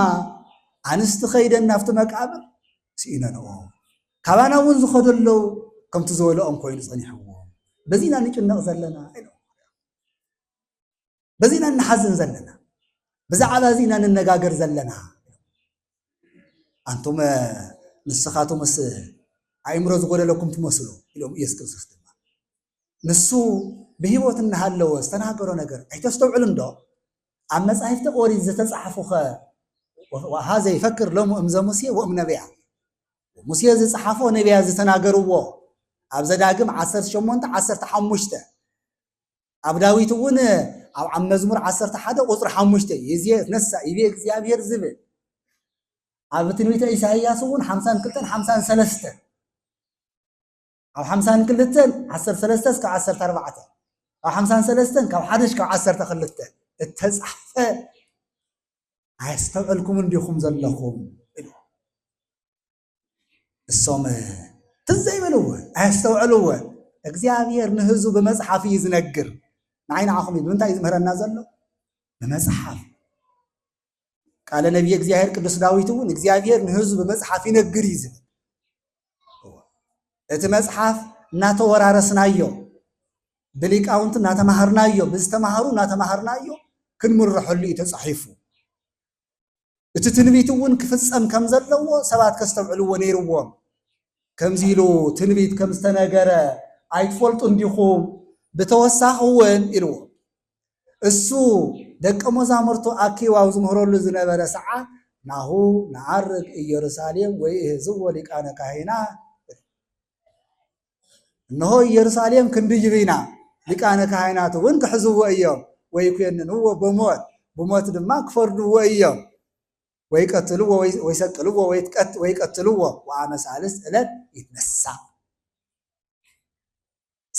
ኣንስቲ ኸይደን ናብቲ መቃብር ሲኢነንኦ ካባና እውን ዝኸደለው ከምቲ ዝበልኦም ኮይኑ ፀኒሕዎ በዚና ንጭነቕ ዘለና በዚና ንሓዝን ዘለና ብዛዕባ ዚና ንነጋገር ዘለና أنتم نسخاتو مس أيمرو زغودة لكم تمسلو إلهم إيس كريستوس دما نسو بهيوت النهالو استناقرو نجر أيتستوعلن دو أما صحيفة أوري زتصحفو خا وهذا يفكر لهم أمزا موسيا وأم نبيع موسيا زي صحفو نبيع زي تناقرو وو أبزا داقم 10 شمونت 10 حموشته أبداويتو ون أو عم مزمور 10 حدا قطر حموشته يزيد نسا يبيك زيابير زبل أبتنويت إسحاقياس ون 52 أو 52 10 كا 10 4 أو 53 كا 11 كا 10 خلته التصحف هيستوعلكم نديكم زلكم الصوم تزاي بلوه هيستوعلوه እግዚአብሔር ንህዝቡ በመጽሐፍ ይዝነግር ናይና አኹም ይብንታይ ዝምህረና ዘሎ በመጽሐፍ ቃለ ነብይ እግዚአብሔር ቅዱስ ዳዊት እውን እግዚአብሔር ንህዝቡ በመጽሐፍ ይነግር ይዝብ እቲ መጽሐፍ እናተወራረስናዮ በሊቃውንት እናተማሃርናዮ ብዝተማሃሩ እናተማሃርናዮ ክንምርሕሉ ተጻሒፉ እቲ ትንቢት እውን ክፍጸም ከም ዘለዎ ሰባት ከስተውዕልዎ ነይርዎም ከምዚሉ ትንቢት ከም ዝተነገረ አይትፈልጡ እንዲኹም በተወሳኸውን ኢልዎ እሱ ደቀ መዛሙርቱ አኪዋው ዝምህረሉ ዝነበረ ሰዓት ናሁ ናዓርግ ኢየሩሳሌም ወይ ህዝብ ሊቃነ ካህናት እነሆ ኢየሩሳሌም ክንድይብና ሊቃነ ካህናት እውን ክሕዝዎ እዮም ወይ ኩየንንዎ በሞት ድማ ክፈርድዎ እዮም ወይ ቀትልዎ ወይ ሰቅልዎ ወይ ቀትልዎ ወአመ ሳልስ ዕለት ይትነሳ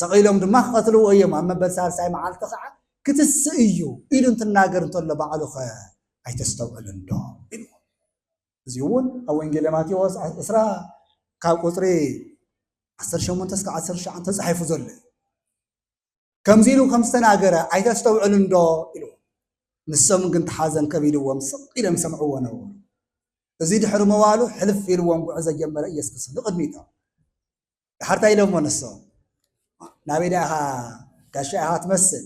ሰቂሎም ድማ ክቀትልዎ እዮም ኣብ መበል ሳልሳይ መዓልቲ ከዓ ክትስእ እዩ ኢሉ እንትናገር እንተሎ ባዕሉ ኸ ኣይተስተውዕልን ዶ ኢሉ እዚ እውን ኣብ ወንጌል ማቴዎስ 10 ካብ ቁፅሪ 18 እስከ 19 ተጻሒፉ ዘሎ ከምዚ ኢሉ ከም ዝተናገረ ኣይተስተውዕልን ዶ ኢሉ ንሶም ግን ተሓዘን ከቢልዎም ስቕ ኢሎም ሰምዕዎ ነበሩ እዚ ድሕሪ መዋሉ ሕልፍ ኢልዎም ጉዕዞ ጀመረ ኢየሱስ ክርስቶስ ንቅድሚቶም ድሓርታ ኢሎም ወነሶ ናበይ ዳኢኻ ጋሻ ኢኻ ትመስል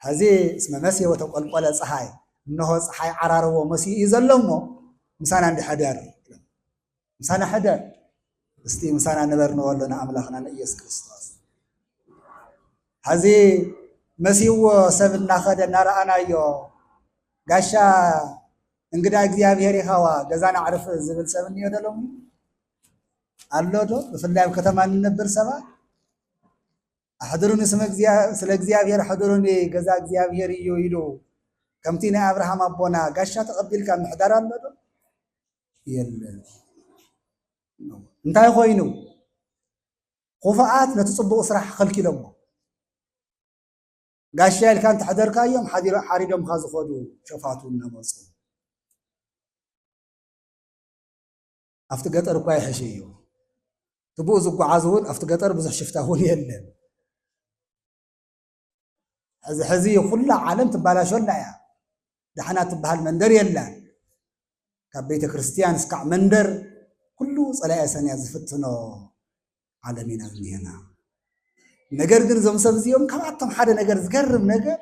ሕዚ እስመ መስየ ወተቆልቆለ ፀሓይ እነሆ ፀሓይ ዓራርቦ መሲኡ እዩ ዘሎ እሞ ምሳና እንዲሓደር ምሳና ሓደር እስቲ ምሳና ነበርንዎ ኣለና ኣምላኽና ንኢየሱስ ክርስቶስ ሕዚ መሲዎ ሰብ እናኸደ እናረኣናዮ ጋሻ እንግዳ እግዚኣብሔር ኢኻዋ ገዛና ዕርፍ ዝብል ሰብ እኒኦ ደሎም ኣሎ ዶ ብፍላይ ኣብ ከተማ እንነብር ሰባት ኣሕድሩኒ ስለ እግዚኣብሔር ኣሕድሩኒ ገዛ እግዚኣብሔር እዩ ኢሉ ከምቲ ናይ ኣብርሃም ኣቦና ጋሻ ተቐቢልካ ምሕዳር ኣሎ ዶ የለን እንታይ ኮይኑ ኹፉኣት ነቲ ፅቡቕ ስራሕ ከልኪሎሞ ጋሻ ኢልካ እንተሕደርካዮም ሓሪዶምካ ዝኸዱ ሸፋቱ እናመፁ ኣብቲ ገጠር እኳ ይሕሽ እዩ ትብኡ ዝጓዓዝ እውን ኣብቲ ገጠር ብዙሕ ሽፍታ እውን የለን ሕዚ ኩላ ዓለም ትባላሸላ እያ ዳሕና ትበሃል መንደር የላን ካብ ቤተ ክርስቲያን እስካዕ መንደር ኩሉ ፀላኤ ሰንያ ዝፍትኖ ዓለም ኢና እኒሄና ነገር ግን እዞም ሰብ እዚኦም ካብኣቶም ሓደ ነገር ዝገርም ነገር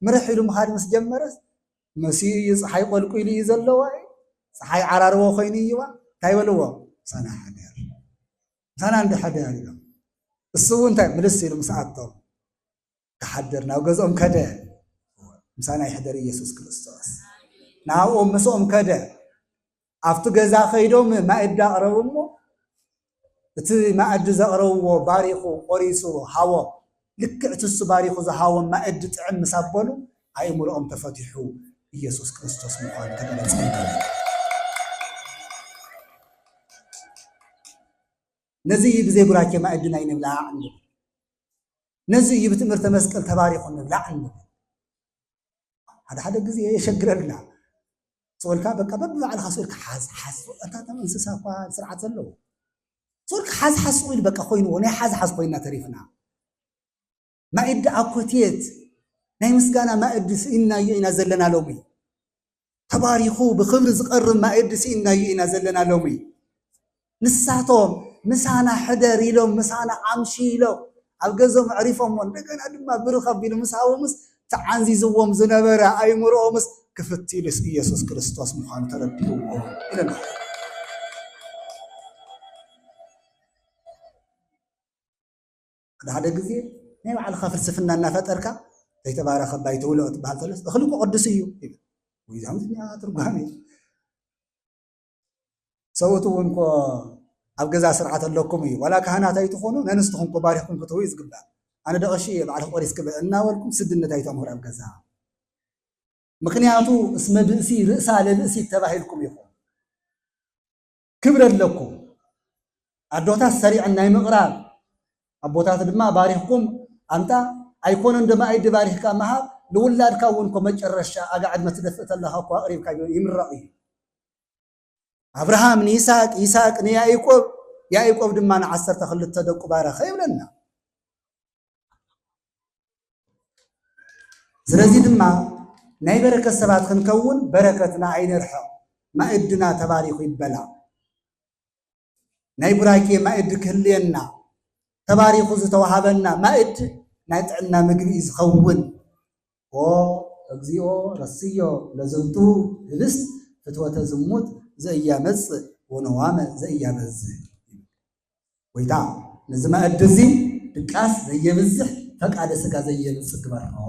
ምርሕ ኢሉ ምኻድ ምስ ጀመረስ መሲኡ እዩ ፀሓይ ቆልቁሉ እዩ ዘለዋ ፀሓይ ዓራርቦ ኮይኑ እዩዋ እንታይ በልዎ ምሳና ሓደር ምሳና እንዲሓደር ኢሎም እሱ እውን እንታይ ምልስ ኢሉ ምስኣቶም ክሓድር ናብ ገዝኦም ከደ ምሳና ይሕደር ኢየሱስ ክርስቶስ ናብኦም ምስኦም ከደ ኣብቲ ገዛ ከይዶም ማእዲ ኣቕረቡ እሞ እቲ ማእዲ ዘቕረብዎ ባሪኹ ቆሪሱ ሃቦ ልክዕ ትሱ ባሪኹ ዝሃቦም ማእዲ ጥዕም ምስ ኣበሉ ኣእምሮኦም ተፈቲሑ ኢየሱስ ክርስቶስ ምዃኑ ተገለጸ ነዚ ብዘይ ቡራኬ ማእዲ ናይ ንብላዕ እንብል ነዚ እዩ ብትምህርተ መስቀል ተባሪኹ ንብላዕ እንብል ሓደ ግዜ የሸግረልና ስወልካ በቃ በብባዕልካ ስወልካ ሓዝ እንታቶም እንስሳ እኳ ስርዓት ዘለዎ ስወልካ ሓዝ ኢሉ በቃ ኮይኑ ናይ ሓዝ ኮይና ተሪፍና ማእዲ ኣብ ኮቴት ናይ ምስጋና ማእዲ ስኢናዮ ኢና ዘለና ሎሚ ተባሪኹ ብክብሪ ዝቐርብ ማእዲ ስኢናዮ ኢና ዘለና ሎሚ ንሳቶም ምሳና ሕደር ኢሎም ምሳና ኣምሺ ኢሎም ኣብ ገዞም ዕሪፎሞ እንደገና ድማ ብርኽ ኣቢሉ ምስ ሃቦምስ ተዓንዚዝዎም ዝነበረ ኣእምሮኦምስ ክፍትሉስ ኢየሱስ ክርስቶስ ምዃኑ ተረዲእዎ ኢለና ሓደ ግዜ ናይ ባዕልኻ ፍልስፍና እናፈጠርካ ዘይተባረኸ ባይ ትውልኦ ትበሃል ተለስ እኽሊ እኮ ቅዱስ እዩ ወይ ዛምትኛ ትርጓሜ ሰውእቱ እውን እኮ ኣብ ገዛ ስርዓት ኣለኩም እዩ ዋላ ካህናት ኣይትኾኑ ነንስትኹም እኮ ባሪኽኩም ክትህቡ እዩ ዝግባእ ኣነ ደቐሺ እየ ባዕልክ ቆሪስ ክብዕ እናበልኩም ስድነት ኣይተምህሩ ኣብ ገዛ ምክንያቱ እስመ ብእሲ ርእሳ ለብእሲ ተባሂልኩም ኢኹም ክብሪ ኣለኩም ኣዶታት ሰሪዕን ናይ ምቕራብ ኣቦታት ድማ ባሪኽኩም ኣንታ ኣይኮነ እንደ ማእዲ ባሪኽካ መሃብ ንውላድካ እውን እኮ መጨረሻ ኣጋዕድ መትደፍእ ተለኻ እኳ ቅሪብካ ይምረቕ እዩ ኣብርሃም ንይስሐቅ ንያዕቆብ ድማ ን12 ደቁ ባረኸ ይብለና ስለዚ ድማ ናይ በረከት ሰባት ክንከውን በረከትና ኣይንርሕቕ ማእድና ተባሪኹ ይበላ ናይ ቡራኬ ማእዲ ክህልየና ተባሪኹ ዝተዋሃበና ማእድ ናይ ጥዕና ምግቢ ዝኸውን እግዚኦ ረስዮ ለዘንቱ ህብስት ፍትወተ ዝሙት ዘእያመጽእ ወነዋመ ዘእያበዝህ ወይታ ነዚ ማእዲ እዚ ድቃስ ዘየብዝሕ ፈቃደ ስጋ ዘየምጽእ ግበርኦ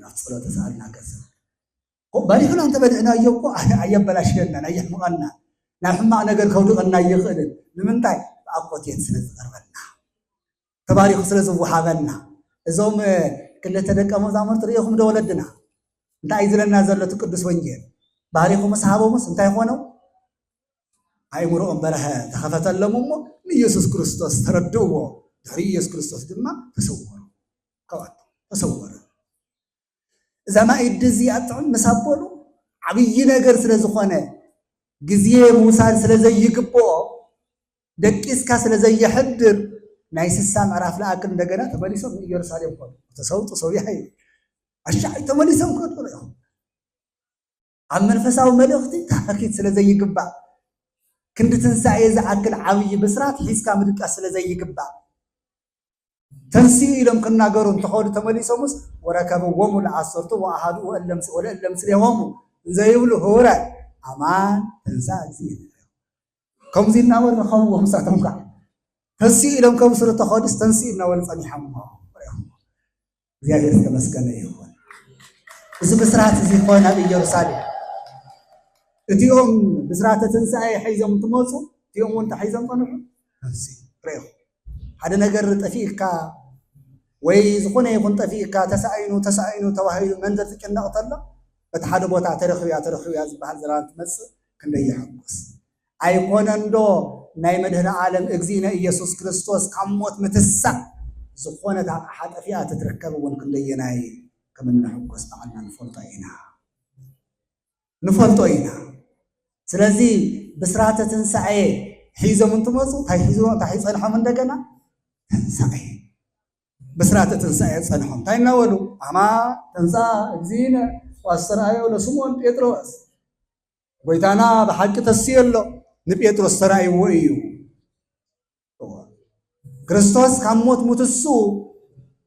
ኣብ ፀሎተ ሰኣልና ገንዘብ ባሪኽና እንተበልዕናዮ እኮ ኣየበላሽየናን ኣየሕምቐና ናብ ሕማቕ ነገር ከውድቐና ይኽእልን ንምንታይ ኣብ ኮቴት ስለ ዝቐርበና ተባሪኹ ስለ ዝወሃበና እዞም ክልተ ደቀ መዛሙርቲ ርኢኹም ዶ ወለድና እንታይ እዩ ዝለና ዘሎ እቲ ቅዱስ ወንጌል ባሪኹ ምስ ሃቦምስ እንታይ ኾነው ኣእምሮኦም በረኸ ተኸፈተሎም እሞ ንኢየሱስ ክርስቶስ ተረድእዎ ድሕሪ ኢየሱስ ክርስቶስ ድማ ተሰወሩ ካብኣቶም ተሰወረ እዛ ማእዲ እዚኣ ጥዑም ምስ ኣበሉ ዓብዪ ነገር ስለ ዝኾነ ግዜ ምውሳድ ስለ ዘይግብኦ ደቂስካ ስለ ዘየሕድር ናይ 60 ምዕራፍ ለኣክል እንደገና ተመሊሶም ኢየሩሳሌም ኮኑ ተሰውጡ ሰውያ ኣሻዕ ተመሊሶም ኮኑ ኣብ መንፈሳዊ መልእኽቲ ታኪት ስለ ዘይግባእ ክንዲ ትንሣኤ ዝኣክል ዓብይ ብስራት ሒዝካ ምድቃስ ስለ ዘይግባእ ተንሥኡ ኢሎም ክናገሩ እንተኸዱ ተመሊሶሙስ ወረከብዎሙ ለዓሰርቱ ወአሐዱ ወለእለ ምስሌሆሙ ዘይብሉ ህቡረ ኣማን ተንሥአ እግዚእነ ከምዚ እናበሉ ረኸብዎም ንሳቶም ከዓ ተንሥኡ ኢሎም ከምስሩ ተኸዱስ ተንሥኡ እናበሉ ጸኒሖም እግዚአብሔር ዝተመስገነ ይሁን። እዚ ብስራት እዚ ኮነ ኣብ ኢየሩሳሌም እቲኦም ብስራተ ትንሣኤ ሒዞም እንትመፁ እቲኦም እውን ተሒዞም ጸንሑ ተንሥኡ ርኢኹ ሓደ ነገር ጠፊእካ ወይ ዝኾነ ይኹን ጠፊእካ ተሳኢኑ ተባሂሉ መንዘር ትጭነቕ ተሎ በቲ ሓደ ቦታ ተረኽብያ ዝበሃል ዘረባ ትመፅእ ክንደይ ይሐጉስ ኣይኮነን ዶ ናይ መድህነ ዓለም እግዚእነ ኢየሱስ ክርስቶስ ካብ ሞት ምትሳእ ዝኾነት ኣቕሓ ጠፊኣ ትትረከብ እውን ክንደየናይ ከም እንሕጎስ በዓልና ንፈልጦ ኢና ስለዚ ብስራተ ትንሣኤ ሒዞም እንትመፁ እንታይ ፀንሖም እንደገና ትንሣኤ ብስራተ ትንሣኤ ፀንሖም እንታይ እናበሉ ኣማን ተንሥአ እግዚእነ ወአስተርአዮ ለስምዖን ጴጥሮስ ጎይታና ብሓቂ ተስዮ ኣሎ ንጴጥሮስ ተራእይዎ እዩ ክርስቶስ ካብ ሞት ምትሱ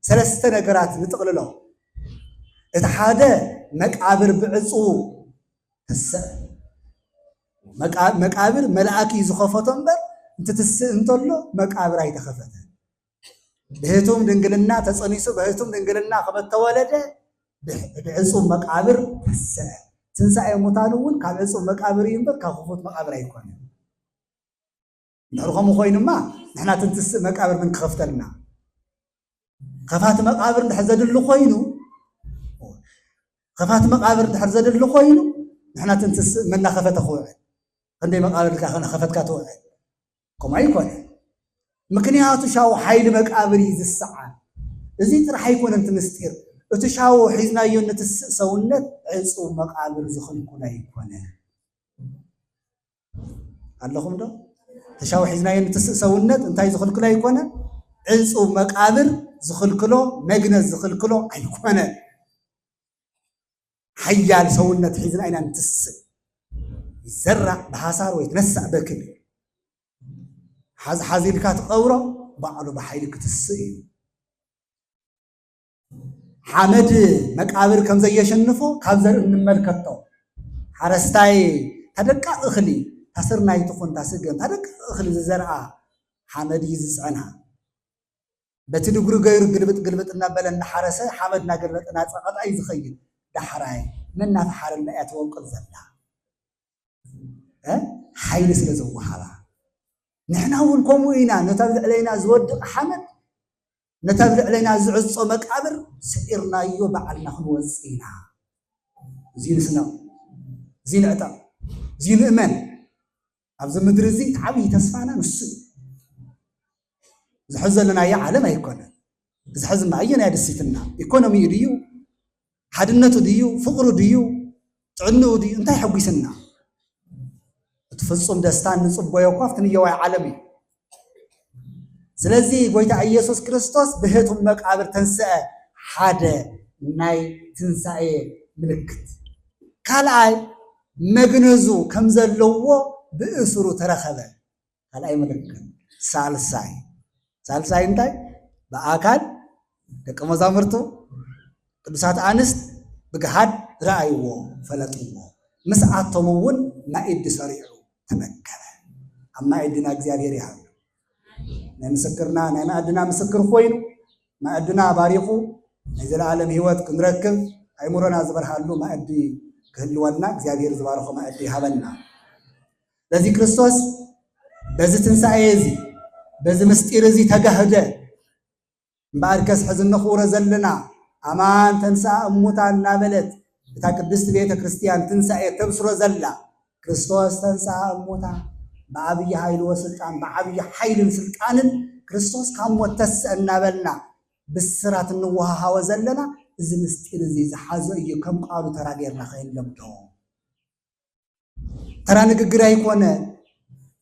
ሰለስተ ነገራት ንጥቕልሎ እቲ ሓደ መቃብር ብዕፁ ተስእ መቃብር መልአክ እዩ ዝኸፈቶ እምበር እንትትስእ እንተሎ መቃብር ኣይተኸፈተ ብህቱም ድንግልና ተጸኒሱ ብህቱም ድንግልና ከመተወለደ ብዕፁብ መቃብር ተስእ ትንሣኤ ሙታን እውን ካብ ዕፁብ መቃብር እዩ እምበር ካብ ክፉት መቃብር ኣይኮነን እንድሕር ከምኡ ኮይኑማ ንሕና ትንትስእ መቃብር ምን ክኸፍተልና ከፋቲ መቃብር እንድሕር ዘድሊ ኮይኑ ንሕና ትንትስእ መናኸፈተ ክውዕል ክንደይ መቃብር ልካ ከፈትካ ትውዕል ከምኡ ኣይኮነን ምክንያቱ ሻው ሓይሊ መቃብር እዩ ዝሰዓን እዚ ጥራሕ ኣይኮነን እቲ ምስጢር እቲ ሻው ሒዝናዮ ንትስእ ሰውነት ዕፁብ መቃብር ዝኽልኩሎ ኣይኮነን ኣለኹም ዶ ተሻው ሒዝናዮ ንትስእ ሰውነት እንታይ ዝኽልክሎ ኣይኮነን ዕፁብ መቃብር ዝኽልክሎ መግነዝ ዝኽልክሎ ኣይኮነን ሓያል ሰውነት ሒዝና ኢና ንትስእ ይዘራእ ብሓሳር ወይ ትነሳእ በክል ሓዚልካ ትቐብሮ ባዕሉ ብሓይሊ ክትስእ እዩ ሓመድ መቃብር ከም ዘየሸንፎ ካብ ዘርኢ እንመልከቶ ሓረስታይ ታደቃ እኽሊ ታስርናይ ትኹን ታስገም ታደቃ እኽሊ ዝዘርአ ሓመድ እዩ ዝፅዕና በቲ ድጉሪ ገይሩ ግልብጥ እናበለ እናሓረሰ ሓመድ እናገልበጠ እናፀቐጣ እዩ ዝኸይድ ዳሕራይ መናፍሓረና እያ ትወቅል ዘላ ሓይሊ ስለ ዘወሃባ ንሕና እውን ከምኡ ኢና ነታ ብልዕለይና ዝወድቕ ሓመድ ነታ ብልዕለይና ዝዕፆ መቃብር ስዒርናዮ በዓልና ክንወፅእ ኢና እዚ ንስነቕ እዚ ንዕጠቕ እዚ ንእመን ኣብዚ ምድሪ እዚ ዓብዪ ተስፋና ንሱ እዩ ዝሕዝ ዘለናዮ ዓለም ኣይኮነን እዚ ሕዝማ ኣየናይ ደሲትና ኢኮኖሚኡ ድዩ ሓድነቱ ድዩ ፍቕሩ ድዩ ጥዕንኡ ድዩ እንታይ ሓጒስና እቲ ፍጹም ደስታን ንፅበዮ እኳ ኣብቲ ንየዋይ ዓለም እዩ ስለዚ ጎይታ ኢየሱስ ክርስቶስ ብህቱም መቃብር ተንስአ ሓደ ናይ ትንሣኤ ምልክት ካልኣይ መግነዙ ከም ዘለዎ ብእስሩ ተረኸበ ካልኣይ ምልክት ሳልሳይ እንታይ ብኣካል ደቀ መዛሙርቱ ቅዱሳት ኣንስት ብገሃድ ረኣይዎ ፈለጥዎ ምስ ኣቶም እውን ማእዲ ሰሪዑ ተመገበ ኣብ ማእድና እግዚኣብሔር ይሃብ ናይ ምስክርና ናይ ማእድና ምስክር ኮይኑ ማእድና ባሪኹ ናይ ዘለዓለም ሂወት ክንረክብ ኣይሙሮና ዝበርሃሉ ማእዲ ክህልወና እግዚኣብሔር ዝባረኾ ማእዲ ይሃበና ለዚ ክርስቶስ በዚ ትንሣኤ እዚ በዚ ምስጢር እዚ ተጋህደ እምበኣር ከስሕዚ ነኽብሮ ዘለና ኣማን ተንሥአ እሙታን እናበለት እታ ቅድስቲ ቤተ ክርስቲያን ትንሣኤ ተብስሮ ዘላ ክርስቶስ ተንሥአ እሙታን ብዓብዪ ሃይሊ ወስልጣን ብዓብዪ ሓይልን ስልጣንን ክርስቶስ ካብ ሞት ተስአ እናበልና ብስራት እንወሃሃወ ዘለና እዚ ምስጢር እዚ ዝሓዘ እዩ ከም ቃሉ ተራ ጌርና ከየንለምዶ ተራ ንግግር ኣይኮነ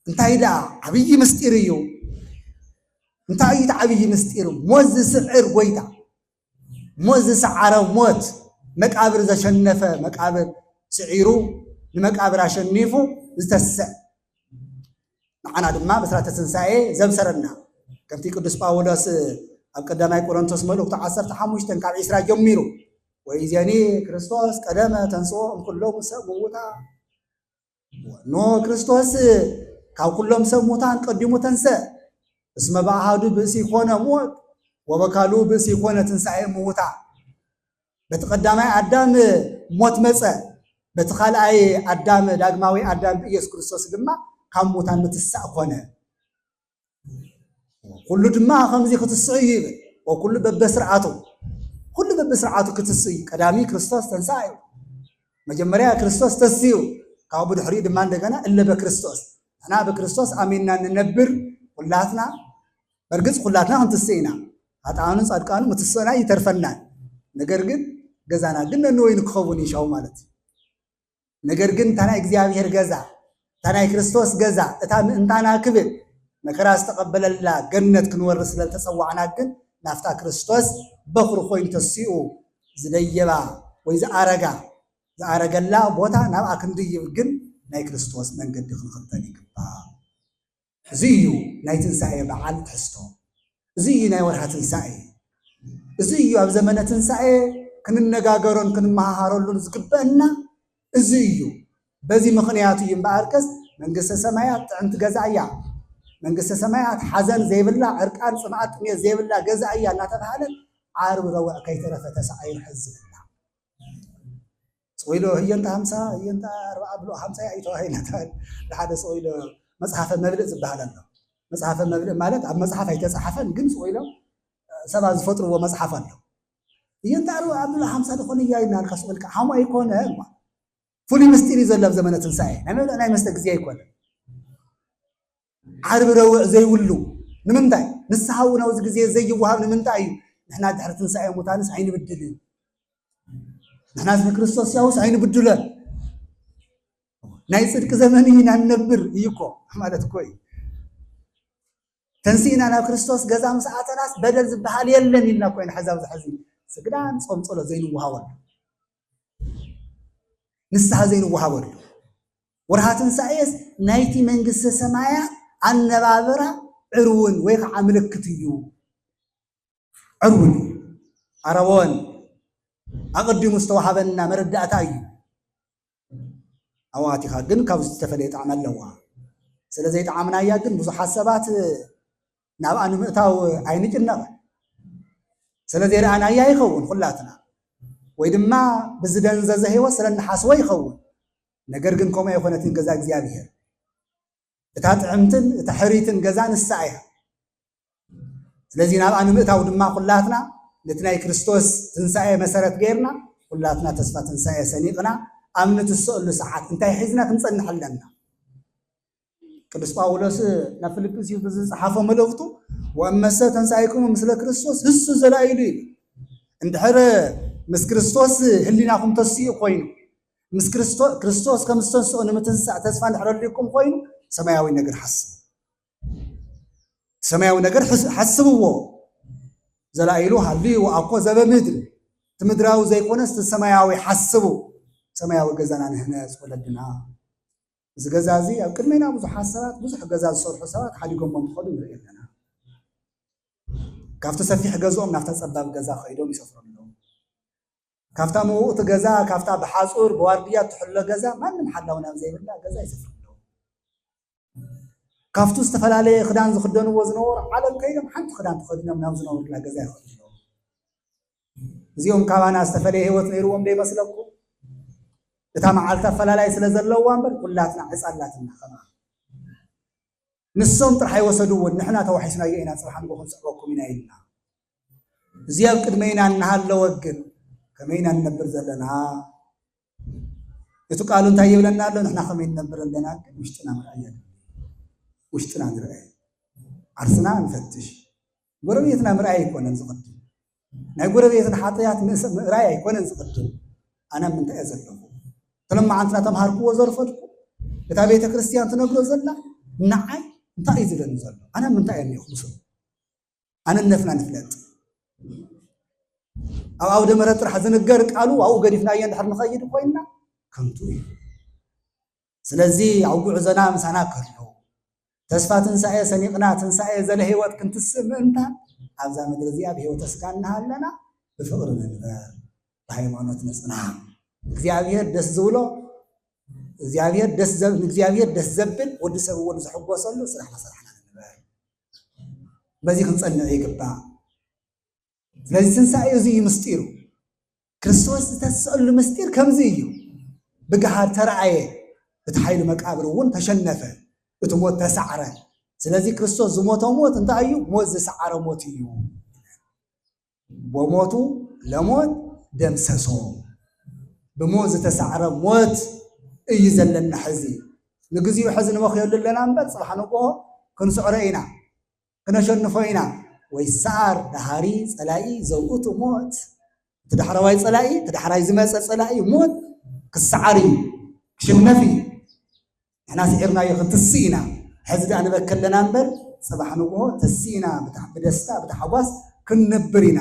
እንታይ ደኣ ዓብዪ ምስጢር እዩ እንታይ እዩ ዓብዪ ምስጢር ሞት ዝስዕር ጎይታ ሞት ዝሰዓረ ሞት መቃብር ዘሸነፈ መቃብር ስዒሩ ንመቃብር ኣሸኒፉ ዝተስዕ ንዓና ድማ ብስራተ ትንሣኤ ዘብሰረና ከምቲ ቅዱስ ጳውሎስ ኣብ ቀዳማይ ቆሮንቶስ መልእክቱ 15 ካብ 20 ጀሚሩ ወይዜኒ ክርስቶስ ቀደመ ተንሥኦ እምኩሎም ሰብ ሙታን ኖ ክርስቶስ ካብ ኩሎም ሰብ ሙታን ቀዲሙ ተንሥአ እስመ በአሐዱ ብእሲ ኮነ ሞት ወበካልኡ ብእሲ ኮነ ትንሣኤ ሙታን በቲ ቀዳማይ አዳም ሞት መፀ በቲ ካልኣይ አዳም ዳግማዊ አዳም ኢየሱስ ክርስቶስ ድማ ካብ ሙታን ምትሳእ ኮነ ኩሉ ድማ ከምዚ ክትስዕ ይብል ወኩሉ በበስርዓቱ ኩሉ በበስርዓቱ ክትስዕ ቀዳሚ ክርስቶስ ተንሣእ እዩ መጀመሪያ ክርስቶስ ተስዩ ካብ ብድሕሪ ድማ እንደገና እለ በክርስቶስ አና በክርስቶስ አሜንና እንነብር ኩላትና በርግጽ ኩላትና እንትስይና አጣኑ ጻድቃኑ ምትስና ይተርፈና ነገር ግን ገዛና ግን ነወይን ክኸውን ይሻው ማለት ነገር ግን ታና እግዚአብሔር ገዛ ታና ክርስቶስ ገዛ እታ ምእንታና ክብል መከራ ዝተቀበለላ ገነት ክንወርስ ስለተጸዋዕና ግን ናፍታ ክርስቶስ በኽሩ ኮይኑ ተስኡ ዝለየባ ወይ ዝኣረገላ ቦታ ናብ ክንድይብ ግን ናይ ክርስቶስ መንገዲ ክንኽተል ይግባእ እዚ እዩ ናይ ትንሣኤ በዓል ትሕዝቶ እዚ እዩ ናይ ወርሃ ትንሣኤ እዚ እዩ ኣብ ዘመነ ትንሣኤ ክንነጋገሮን ክንመሃሃረሉን ዝግበአና እዚ እዩ በዚ ምኽንያቱ እዩ እምበኣርከስ መንግስተ ሰማያት ጥዕምቲ ገዛ እያ መንግስተ ሰማያት ሓዘን ዘይብላ ዕርቃን ጽምዓት ጥሜት ዘይብላ ገዛ እያ እናተባሃለት ዓርብ ረቡዕ ከይተረፈ ተሰዓይር ሕዝብላ ጽይሎ ህየንታ 50 ህየንታ 40 ብሎ 50 ኣይተዋሂላታል ለሓደ ጽይሎ መጽሐፈ መብልዕ ዝበሃል ኣሎ መጽሐፈ መብልዕ ማለት ኣብ መጽሐፍ ኣይተጻሕፈን ግን ጽይሎ ሰባ ዝፈጥርዎ መጽሐፍ ኣሎ ህየንታ 40 ብሎ 50 ድኾነ እያ ይናልካ ጽልካ ሓሞ ኣይኮነ ፍሉይ ምስጢር እዩ ዘሎ ኣብ ዘመነ ትንሣኤ ናይ መብልዕ ናይ መስተ ግዜ ኣይኮነ ዓርብ ረቡዕ ዘይብሉ ንምንታይ ንስሓ እውን ኣብዚ ግዜ ዘይወሃብ ንምንታይ እዩ ንሕና ድሕሪ ትንሣኤ ሙታንስ ኣይንብድልን ንሕና ንክርስቶስ ያውስ ኣይንብድለን ናይ ጽድቂ ዘመን ኢና ንነብር እዩ እኮ ማለት እኮ እዩ ተንሲእና ናብ ክርስቶስ ገዛ ምስ ኣተናስ በደል ዝበሃል የለን ኢልና ኮይና ሕዛብ ዝሕዚ ስግዳን ጾም ጸሎት ዘይንወሃበሉ ንስሓ ዘይንወሃበሉ ወርሃ ትንሣኤስ ናይቲ መንግስተ ሰማያት ኣነባብራ ዕርውን ወይ ከዓ ምልክት እዩ ዕርውን ኣረቦን ኣቐዲሙ ዝተዋሃበና መረዳእታ እዩ ኣዋቲኻ ግን ካብ ዝተፈለየ ጣዕሚ ኣለዋ ስለ ዘይጣዕምናያ ግን ብዙሓት ሰባት ናብኣ ንምእታው ኣይንጭነቕን ስለ ዘይረኣናያ ይኸውን ኩላትና ወይ ድማ ብዝደንዘዘ ህይወት ስለ ንሓስቦ ይኸውን ነገር ግን ከምኡ ኣይኮነትን ገዛ እግዚኣብሔር እታ ጥዕምትን እታ ሕሪትን ገዛ ንሳ እያ ስለዚ ናብኣ ንምእታው ድማ ኩላትና ነቲ ናይ ክርስቶስ ትንሣኤ መሰረት ገይርና ኩላትና ተስፋ ትንሣኤ ሰኒቕና ኣብ ንትስእሉ ሰዓት እንታይ ሒዝና ክንጸንሕ ኣለና ቅዱስ ጳውሎስ ናብ ፊልጵስዩስ ብዝፀሓፎ መልእኽቱ ወእመሰ ተንሣኢክሙ ምስለ ክርስቶስ ህሱ ዘላኢሉ እዩ እንድሕር ምስ ክርስቶስ ህሊናኩም ተስኡ ኮይኑ ምስ ክርስቶስ ከም ዝተንስኡ ንምትንሳእ ተስፋ እንድሕረልኩም ኮይኑ ሰማያዊ ነገር ሓስቡ ሰማያዊ ነገር ሓስብዎ ዘላኢሉ ሃልዩ ኣኮ ዘበምድር ትምድራዊ ዘይኮነስ ሰማያዊ ሓስቡ ሰማያዊ ገዛና ንህነፅ ወለድና እዚ ገዛ እዚ ኣብ ቅድሜና ብዙሓት ሰባት ብዙሕ ገዛ ዝሰርሑ ሰባት ሓዲጎሞም ትኸዱ ንርኢ ኣለና ካብቲ ሰፊሕ ገዝኦም ናፍታ ፀባብ ገዛ ከይዶም ይሰፍሩ ኣለዉ ካብታ ምውእቲ ገዛ ካብታ ብሓፁር ብዋርድያ ትሕሎ ገዛ ማንም ሓላው ናብ ዘይብላ ገዛ ይሰፍሩ ኣለዉ ካብቱ ዝተፈላለየ ክዳን ዝክደንዎ ዝነበሩ ዓለም ከይዶም ሓንቲ ክዳን ተኸዲኖም ናብ ዝነበሩላ ገዛ ይኸዱ ኣለዉ እዚኦም ካባና ዝተፈለየ ሂወት ነይርዎም ዶ ይመስለኩም እታ መዓልቲ ኣፈላላይ ስለ ዘለዋ እምበር ኩላትና ዕፃላትና ከማ ንሶም ጥራሕ ይወሰድዎን ንሕና ተዋሒስናዮ ኢና ፅባሕ ንጎኹም ፅዕበኩም ኢና ኢልና እዚ ኣብ ቅድመና እናሃለወ ግን ከመይና ንነብር ዘለና እቲ ቃሉ እንታይ ይብለና ኣሎ ንሕና ከመይ ንነብር ኣለና ግን ውሽጥና ምርኣይ ውሽጥና ንርአይ ዓርስና ንፈትሽ ጎረቤትና ምርኣይ ኣይኮነን ዝቕድም ናይ ጎረቤትና ሓጥያት ምእራይ ኣይኮነን ዝቕድም ኣነ ምንታይ እየ ዘለኹ ተለማዓንትና ተምሃርክዎ ዘርፈልኩ እታ ቤተ ክርስቲያን ትነግሮ ዘላ ንዓይ እንታይ እዩ ዝብለኒ ዘሎ ኣነ ምንታይ እየ እኒኹ ምስ ኣነነትና ንፍለጥ ኣብ ኣውደ ምሕረት ጥራሕ ዝንገር ቃሉ ኣብኡ ገዲፍናዮ እንድሕር ንኸይድ ኮይንና ከንቱ እዩ ስለዚ ኣብ ጉዕዞና ምሳና ከሎ ተስፋ ትንሣኤ ሰኒቕና ትንሣኤ ዘለ ህይወት ክንትስእ ምእንታን ኣብዛ ምድሪ እዚኣ ብሂወተ ስጋ እናሃለና ብፍቅሪ ንንበር ብሃይማኖት ንፅና እግዚአብሔር ደስ ዝብሎ እግዚአብሔር ደስ ዘብል ወዲ ሰብ እውን ዝሕጎሰሉ ስራሕና ስራሕና ንንበር በዚ ክንፀንዕ ይግባእ። ስለዚ ትንሣኤ እዚ እዩ ምስጢሩ ክርስቶስ ዝተስአሉ ምስጢር ከምዚ እዩ ብገሃድ ተረኣየ እቲ ሓይሊ መቃብር እውን ተሸነፈ እቲ ሞት ተሰዓረ። ስለዚ ክርስቶስ ዝሞቶ ሞት እንታይ እዩ? ሞት ዝሰዓረ ሞት እዩ። ብሞቱ ለሞት ደምሰሶ ብሞት ዝተሰዓረ ሞት እዩ ዘለና ሕዚ ንግዚኡ ሕዚ ንመኽየሉ ኣለና እምበር ፅባሕ ንግሆ ክንስዕሮ ኢና ክነሸንፎ ኢና ወይ ሰዓር ዳሃሪ ፀላኢ ዘውእቱ ሞት እቲ ዳሕራዋይ ፀላኢ እቲ ዳሕራይ ዝመፀ ፀላኢ ሞት ክሰዓር እዩ ክሽነፍ እዩ። ንሕና ስዒርናዮ ክትስእ ኢና ሕዚ ዳ ንበከለና እምበር ፅባሕ ንግሆ ተሲእና ብደስታ ብታሓጓስ ክንነብር ኢና።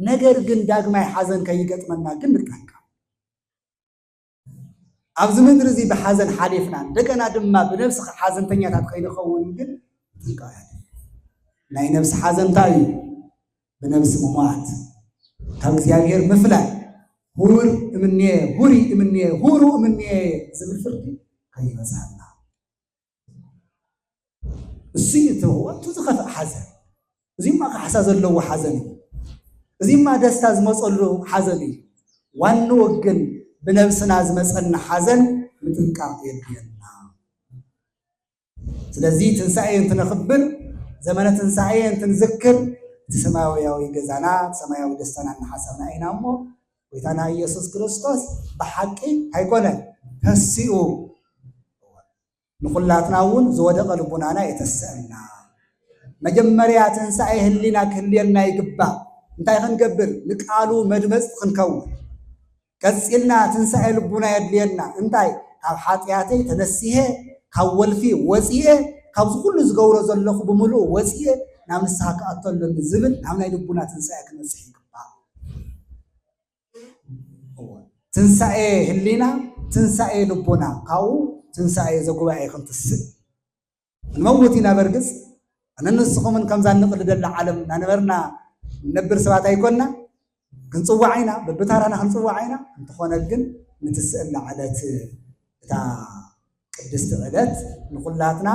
ነገር ግን ዳግማይ ሓዘን ከይገጥመና ግን ንጠንቀቕ። ኣብዚ ምድሪ እዚ ብሓዘን ሓሊፍና እንደገና ድማ ብነብሲ ሓዘንተኛታት ከይንኸውን ግን ጥንቃ ናይ ነብሲ ሓዘን እንታይ እዩ? ብነብሲ ምሟት ካብ እግዚኣብሔር ምፍላይ ሁር እምኔ ሁሪ እምኔ ሁሩ እምኔ ዝብል ፍርዲ ከይበፅሐና እሱ እትወቱ ዝኸፍእ ሓዘን እዚማ ካሕሳ ዘለዎ ሓዘን እዩ። እዚማ ደስታ ዝመፀሉ ሓዘን እዩ። ዋኑ ወግን ብነብስና ዝመፀና ሓዘን ምጥንቃቕ የድልየና። ስለዚ ትንሣኤ እንትነኽብር ዘመነ ትንሣኤ እንትንዝክር እቲ ሰማያዊ ገዛና ሰማያዊ ደስታና እናሓሰብና ኢና እሞ ጎይታና ኢየሱስ ክርስቶስ ብሓቂ ኣይኮነን ተሲኡ ንኹላትና እውን ዝወደቐ ልቡናና የተስአና። መጀመርያ ትንሣኤ ህሊና ክህልየና ይግባእ። እንታይ ክንገብር? ንቃሉ መድመፅቲ ክንከውን። ቀፂልና ትንሣኤ ልቡና የድልየና እንታይ? ካብ ሓጢአተይ ተነሲሄ ካብ ወልፊ ወፂኤ ካብዚ ኩሉ ዝገብሮ ዘለኹ ብምሉእ ወፂኤ ናብ ንስሓ ክኣተሉ ዝብል ናብ ናይ ልቡና ትንሣኤ ክንበፅሕ ይግባእ። ትንሣኤ ህሊና ትንሣኤ ልቡና ካብኡ ትንሣኤ ዘጉባኤ ክንትስእ ንመውት ኢና። በርግፅ ኣነ ንስኹምን ከምዛ ንቕልደላ ዓለም ናነበርና ነብር ሰባት ኣይኮንና ክንፅዋዕ ኢና በብታራና ክንፅዋዕ ኢና። እንተኾነ ግን ንትስእላ ዕለት እታ ቅድስቲ ዕለት ንኹላትና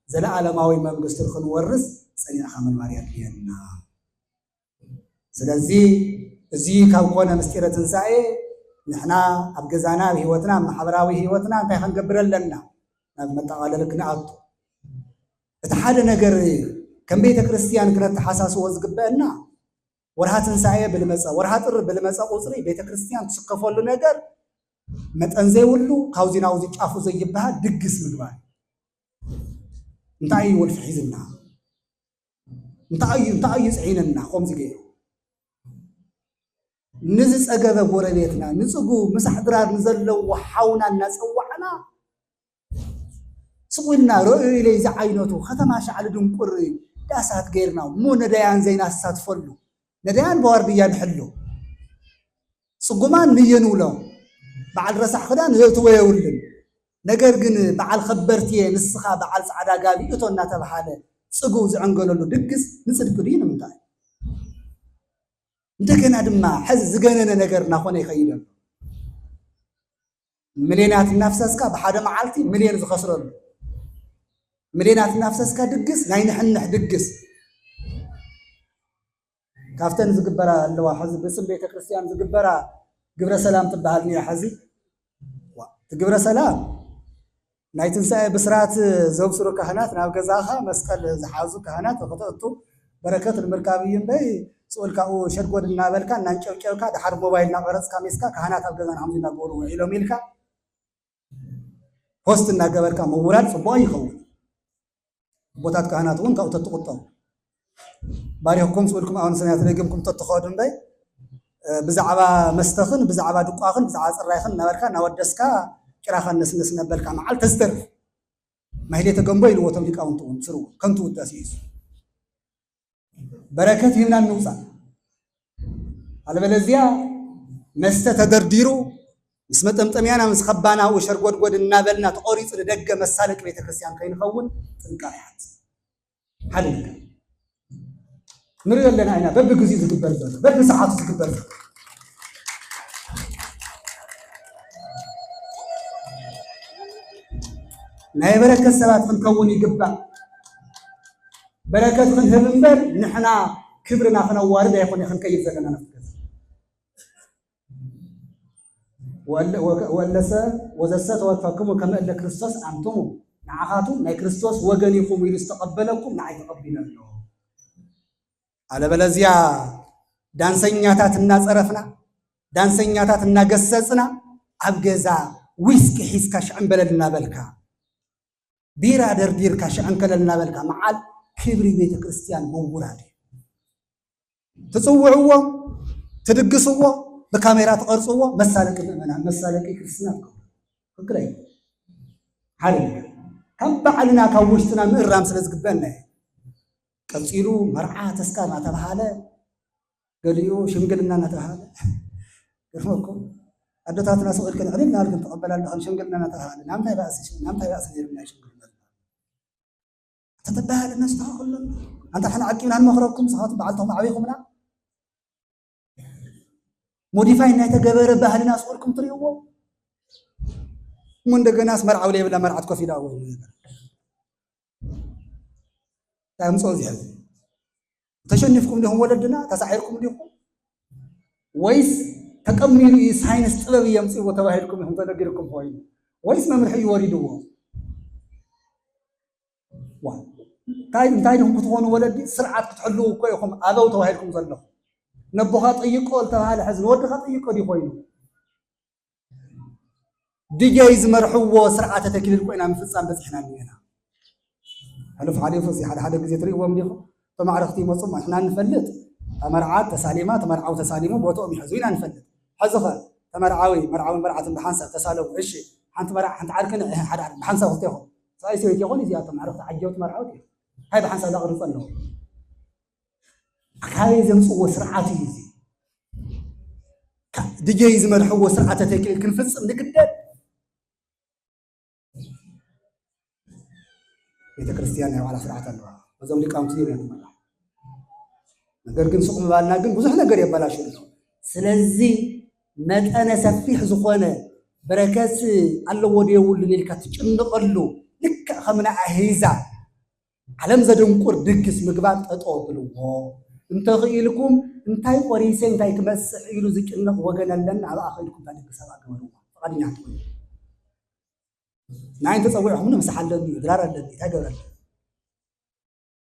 ዘለዓለማዊ መንግስቲ ክንወርስ ፀኒዕኻ ምንባር የድልየና። ስለዚ እዚ ካብ ኮነ ምስጢረ ትንሣኤ ንሕና ኣብ ገዛና ኣብ ሂወትና ኣብ ማሕበራዊ ሂወትና እንታይ ክንገብር ኣለና? ናብ መጠቓለሊ ክንኣቱ እቲ ሓደ ነገር ከም ቤተ ክርስቲያን ክነተሓሳስቦ ዝግበአና ወርሃ ትንሣኤ ብልመፀ ወርሃ ጥሪ ብልመፀ ቁፅሪ ቤተ ክርስቲያን ትስከፈሉ ነገር መጠን ዘይብሉ ካብዚ ናብዚ ጫፉ ዘይበሃል ድግስ ምግባር። እንታይ እዩ ወልፊ ሒዝና? እንታይ እዩ ፅዒንና? ከምዚ ገይሩ ንዝፀገበ ጎረቤትና ንፅጉ ምሳሕ ድራር ንዘለዎ ሓውና እናፀዋዕና ስቑልና ርአዩ ኢለይ ዝዓይነቱ ከተማ ሻዕሊ ድንቁር ዳሳት ገይርና እሞ ነዳያን ዘይናሳትፈሉ ነዳያን በዋርድያ ንሕሉ ፅጉማን ንየንብሎም በዓል ረሳሕ ክዳን ህእትዎ የውልን። ነገር ግን በዓል ከበርትየ ንስኻ በዓል ፃዕዳ ጋቢ እቶ እናተባሃለ ፅጉ ዝዕንገለሉ ድግስ ንፅድቂ ድዩ? ንምንታይ? እንደገና ድማ ሕዚ ዝገነነ ነገር እናኾነ ይኸይድ ኣሎ። ሚልዮናት እናፍሰስካ ብሓደ መዓልቲ ሚልዮን ዝኸስረሉ ሚልዮናት እናፍሰስካ ድግስ ናይ ንሕንሕ ድግስ ካብተን ዝግበራ ኣለዋ ሕዚ ብስም ቤተ ክርስቲያን ዝግበራ ግብረ ሰላም ትበሃል እኒኣ። ሕዚ እቲ ግብረ ሰላም ናይ ትንሣኤ ብስራት ዘብስሩ ካህናት ናብ ገዛኻ መስቀል ዝሓዙ ካህናት ክተእቱ በረከት ንምርካብ እዩ እምበይ ስኡልካኡ ሸድጎድ እናበልካ እናንጨብጨብካ ድሓር ሞባይል እናቀረፅካ ሜስካ ካህናት ኣብ ገዛን ከምዚ እናገበሩ ውዒሎም ኢልካ ፖስት እናገበርካ ምውራድ ፅቡቅ ይኸውን። ቦታት ካህናት እውን ካብኡ ተትቁጠቡ ባሪኽኩም ስኡልኩም ኣሁን ሰማያት ለጊምኩም ተትኸዱ እምበይ ብዛዕባ መስተኽን ብዛዕባ ድቋኽን ብዛዕባ ፅራይኽን ነበርካ እናወደስካ ጭራኻ ነስነስ ነበልካ መዓል ተዝተርፍ ማህሌተ ገንቦ ኢልዎቶም ሊቃውንቲ እውን ስርዎ ከምቲ ውዳሴ እዩ በረከት ሂብና ንውፃእ። አለበለዚያ መስተ ተደርዲሩ ምስ መጠምጠምያና ምስ ኸባና ወሸርጎድጎድ እናበልና ተቆሪፅ ንደገ መሳለቂ ቤተክርስቲያን ከይንኸውን ጥንቃቄ ይሓት ሓደ ነገር ንሪኦ ኣለና ኢና በቢግዚኡ ዝግበር ዘሎ በቢሰዓቱ ዝግበር ዘሎ ናይ በረከት ሰባት ክንከውን ይግባእ በረከት ክንህብ እምበር ንሕና ክብርና ክነዋርድ ኣይኮነ ክንከይድ ዘለና ነፍሲ ወለሰ ወዘሰ ተወፈክሙ ከመ እለ ክርስቶስ አንትሙ ንዓኻቱ ናይ ክርስቶስ ወገን ኢኹም ኢሉ ዝተቐበለኩም ንዓይ ተቐቢለ ኣሎ አለበለዚያ ዳንሰኛታት እናፀረፍና ዳንሰኛታት እናገሰጽና ኣብ ገዛ ዊስኪ ሒዝካ ሽዕንበለል እናበልካ ቢራ ደርዲርካ ሽዕንከለል እናበልካ መዓል ክብሪ ቤተ ክርስቲያን ምውራድ ትጽውዕዎ ትድግስዎ በካሜራ ተቀርጽዎ መሳለቂ ምእመናን መሳለቂ ክርስትና ትክክለይ ሓደ ከም በዓልና ካብ ውሽጥና ምእራም ስለ ዝግበአና ቀፂሉ መርዓ ተስካር እናተባሃለ ገሊኡ ሽምግልና እናተባሃለ ይርመኩም ኣዶታትና ሰውልከን ዕድል ናልክን ተቐበላለኽን ሽምግልና እናተባሃለ ናምታይ ባእሲ ነይርና ሽምግልና ተተባሃለ ነስተኻኽሎ አንተ ሓና ዓቂብና ንመኽረኩም ስኻቱ በዓልቶም ዓበይኹምና ሞዲፋይ እናተገበረ ባህልና ስቁልኩም ትሪእዎ ሞ እንደገናስ መርዓው ላይ ብላ መርዓት ኮፍ ኢላ ወይ ታምጾ እዚያ ተሸንፍኩም ዲኹም ወለድና ተሳዒርኩም ዲኹም ወይስ ተቀሚሩ ሳይንስ ጥበብ የምጽዎ ተባሂልኩም ይሁን ተነገርኩም ኮይኑ ወይስ መምርሒ ይወሪድዎ ዋ እንታይ ዲኹም ክትኾኑ ወለዲ ስርዓት ክትሕልው እኮ ኢኹም ኣበው ተባሂልኩም ዘለኹም ነቦኻ ጠይቆ ዝተባሃለ ሕዝቢ ወድኻ ጠይቆ ዲ ኮይኑ ድጀይ ዝመርሕዎ ስርዓተ ተክሊል ኮይና ምፍፃም በፂሕና እኒአና ሓሊፉ እዚ ሓደ ግዜ ትሪእዎም ዲኹም ተማዕረኽቲ ይመፁም ንሕና ንፈልጥ ተመርዓት ተሳሊማ ተመርዓዊ ተሳሊሙ ቦትኦም ይሕዙ ኢና ንፈልጥ ሕዚ ኸ ተመርዓዊ መርዓውን መርዓትን ብሓንሳብ ተሳለሙ እሺ ሓንቲ መርዓ ሓንቲ ዓርክን ሓደ ብሓንሳብ ክልተ ይኹም ሰብኣይ ሰበይቲ ይኹን እዚኣቶም ማዕረኽቲ ዓጀብቲ መርዓውት እዩ ሃይ ብሓንሳብ ዛቕርፁ ኣለዎ ካበይ ዘምፅዎ ስርዓት እዩ እዚ ድጀይ ዝመርሕዎ ስርዓተ ተክሊል ክንፍፅም ንግደድ ቤተ ክርስቲያን ናይ ባዕላ ስርዓት ኣለዋ በዞም ሊቃውንቲ እዮም ትመራ ነገር ግን ሱቕ ምባልና ግን ብዙሕ ነገር የበላሹ ኣሎ ስለዚ መጠነ ሰፊሕ ዝኾነ በረከት ኣለዎ ደየብሉን ኢልካ ትጭንቐሉ ልክዕ ከምና ኣሂዛ ዓለም ዘደንቁር ድግስ ምግባር ጠጠው ብልዎ እንተኽኢልኩም እንታይ ቆሪሰ እንታይ ክመስሕ ኢሉ ዝጭነቕ ወገን ኣለና ኣብ ኣኸይድኩም ታድግስ ኣብ ኣገበርዎ ፈቃድኛ ትኮኑ ናይ ተፀዊዕኹም ንምስሕ ኣለኒ ድራር ኣለኒ እንታይ ገብረ ኣለኒ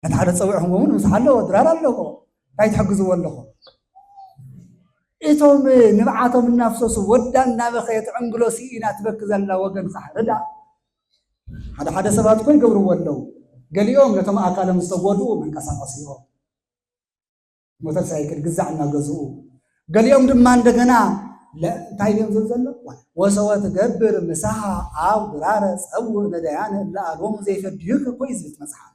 ነቲ ሓደ ፀዊዕኹም እውን ንምስሕ ኣለዎ ድራር ኣለዎ እንታይ ትሕግዝዎ ኣለኹም እቶም ንብዓቶም እናፍሰሱ ወዳ እናበኸየ ትዕንግሎ ሲኢና ትበክ ዘላ ወገን ካሕ ርዳ ሓደ ሰባት እኮ ይገብርዎ ኣለዉ ገሊኦም ነቶም ኣካሎም ዝተጎድኡ መንቀሳቐሲ እዮም ሞተር ሳይክል ግዛዕ እናገዝኡ ገሊኦም ድማ እንደገና እንታይ እዮም ዝብል ዘሎ ወሰወ ትገብር ምሳሓ ኣብ ድራረ ፀውዕ ነዳያነ ለኣልዎም ዘይፈድዩክ እኮ እዩ ዝብል መፅሓፍ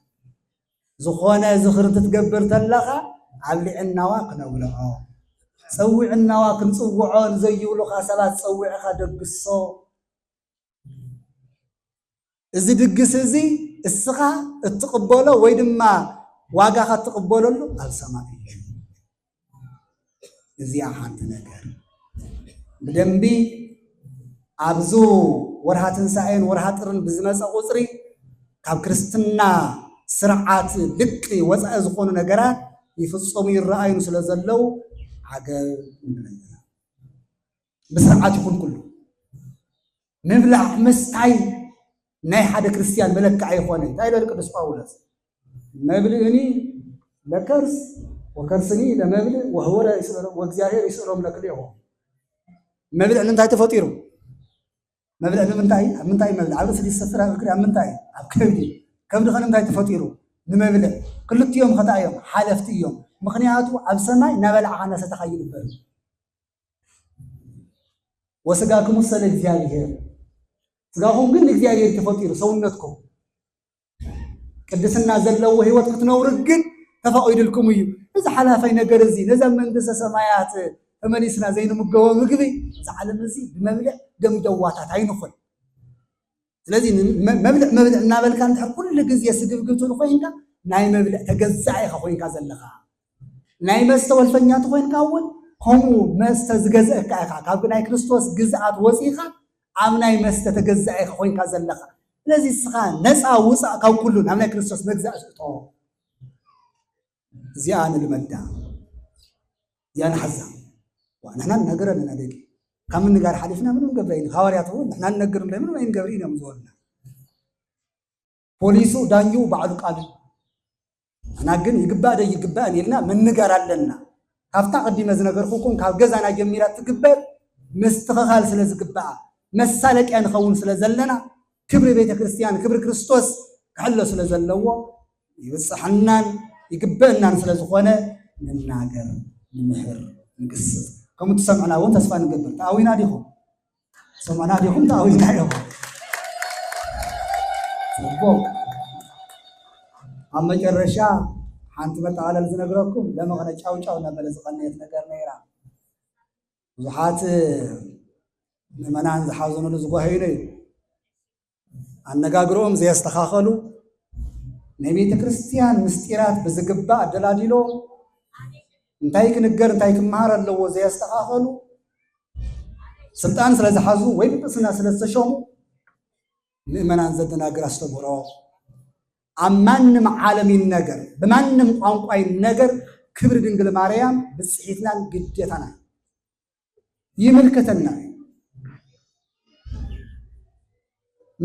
ዝኾነ ዝኽሪ ትትገብር ተለኻ ኣብ ልዕናዋ ክነብልዖ ፀዊዕናዋ ክንፅውዖ ንዘይብሉኻ ሰባት ፀዊዕኻ ደግሶ እዚ ድግስ እዚ እስኻ እትቕበሎ ወይ ድማ ዋጋኻ እትቕበለሉ ኣብ ሰማይ እዩ እዚኣ ሓንቲ ነገር ብደንቢ ኣብዙ ወርሃ ትንሳኤን ወርሃ ጥርን ብዝመፀ ቁፅሪ ካብ ክርስትና ስርዓት ልቂ ወፃኢ ዝኾኑ ነገራት ይፍፀሙ ይረኣዩን ስለ ዘለው ዓገብ ንብለና ብስርዓት ይኹን ኩሉ ምብላዕ ምስታይ ናይ ሓደ ክርስቲያን መለክዕ ኣይኮነ እንታይ ኢሉ ቅዱስ ጳውሎስ መብልእኒ ለከርስ ወከርስኒ ለመብልእ ወህወረ ወእግዚአብሔር ይስእሎም ለክልኤሆም መብልዕ ንምንታይ ተፈጢሩ መብልዕ ንምንታይ ኣብ ምንታይ መብልዕ ኣብ ርእሲ ዝሰፍር ኣብ እግሪ ኣብ ምንታይ ኣብ ከብዲ ከብዲ ኸ ንምንታይ ተፈጢሩ ንመብልዕ ክልቲኦም ኸታ እዮም ሓለፍቲ እዮም ምክንያቱ ኣብ ሰማይ ናበልዓኻ እናሰተኻ ይንበር ወስጋክሙ ሰለ እግዚአብሔር ስጋኹም ግን እግዚአብሔር ተፈጢሩ ሰውነትኩም ቅድስና ዘለዎ ህይወት ክትነብሩ ግን ተፈቂድልኩም እዩ እዚ ሓላፋይ ነገር እዚ ነዛ መንግስተ ሰማያት ተመሊስና ዘይንምገቦ ምግቢ ዝዓለም እዚ ብመብልዕ ደም ደዋታት ኣይንኹን ስለዚ መብልዕ እናበልካ እንድሕር ኩሉ ግዜ ስግብግብትን ኮይንካ ናይ መብልዕ ተገዛኢ ኮይንካ ዘለኻ ናይ መስተ ወልፈኛት ኮይንካ እውን ከምኡ መስተ ዝገዝአካ ኢኻ ካብ ናይ ክርስቶስ ግዝኣት ወፂኻ ኣብ ናይ መስተ ተገዛኢ ኮይንካ ዘለኻ ስለዚ እስኻ ነፃ ውፃእ ካብ ኩሉ ናብ ናይ ክርስቶስ መግዛእ እቶ እዚኣ ንልመዳ እዚኣ ንሓዛ ንሕና ንነገር ኣለና ደቂ ካብ ምንጋር ሓሊፍና ምንም ገብረይኒ ሃዋርያት እውን ንሕና ንነግር ምንም ኣይንገብር ኢኖም ዝበሉና ፖሊሱ ዳኛው ባዕሉ ቃል ንሕና ግን ይግባእ ደ ይግባእን ኢልና ምንጋር ኣለና ካብታ ቀዲመ ዝነገርኩኩም ካብ ገዛና ጀሚራ ትግበር ምስትኽኻል ስለ ዝግባኣ መሳለቅያ ንኸውን ስለ ዘለና ክብሪ ቤተ ክርስቲያን ክብሪ ክርስቶስ ክሕሎ ስለ ዘለዎ ይብፅሐናን ይግበአናን ስለ ዝኾነ ንናገር ንምሕር ንግስፅ ከምኡ ትሰምዕና እውን ተስፋ ንገብር ተኣዊና ዲኹም ሰምዕና ዲኹም ተኣዊና ኢኹም ጽቡቕ ኣብ መጨረሻ ሓንቲ መጠቓለል ዝነግረኩም ለመቐነ ጫውጫው እናበለ ዝቐነየት ነገር ነይራ ብዙሓት ምእመናን ዝሓዘኑሉ ዝጓሂኑ እዩ ኣነጋግሮም ዘየስተኻኸሉ ናይ ቤተ ክርስቲያን ምስጢራት ብዝግባእ ኣደላዲሎ እንታይ ክንገር እንታይ ክመሃር ኣለዎ ዘየስተኻኸሉ ስልጣን ስለ ዝሓዙ ወይ ጵጵስና ስለ ዝተሾሙ ምእመናን ዘደናግር ኣስተምህሮ ኣብ ማንም ዓለም ይነገር ብማንም ቋንቋ ይነገር ክብሪ ድንግል ማርያም ብፅሒትናን ግዴታና ይምልከተና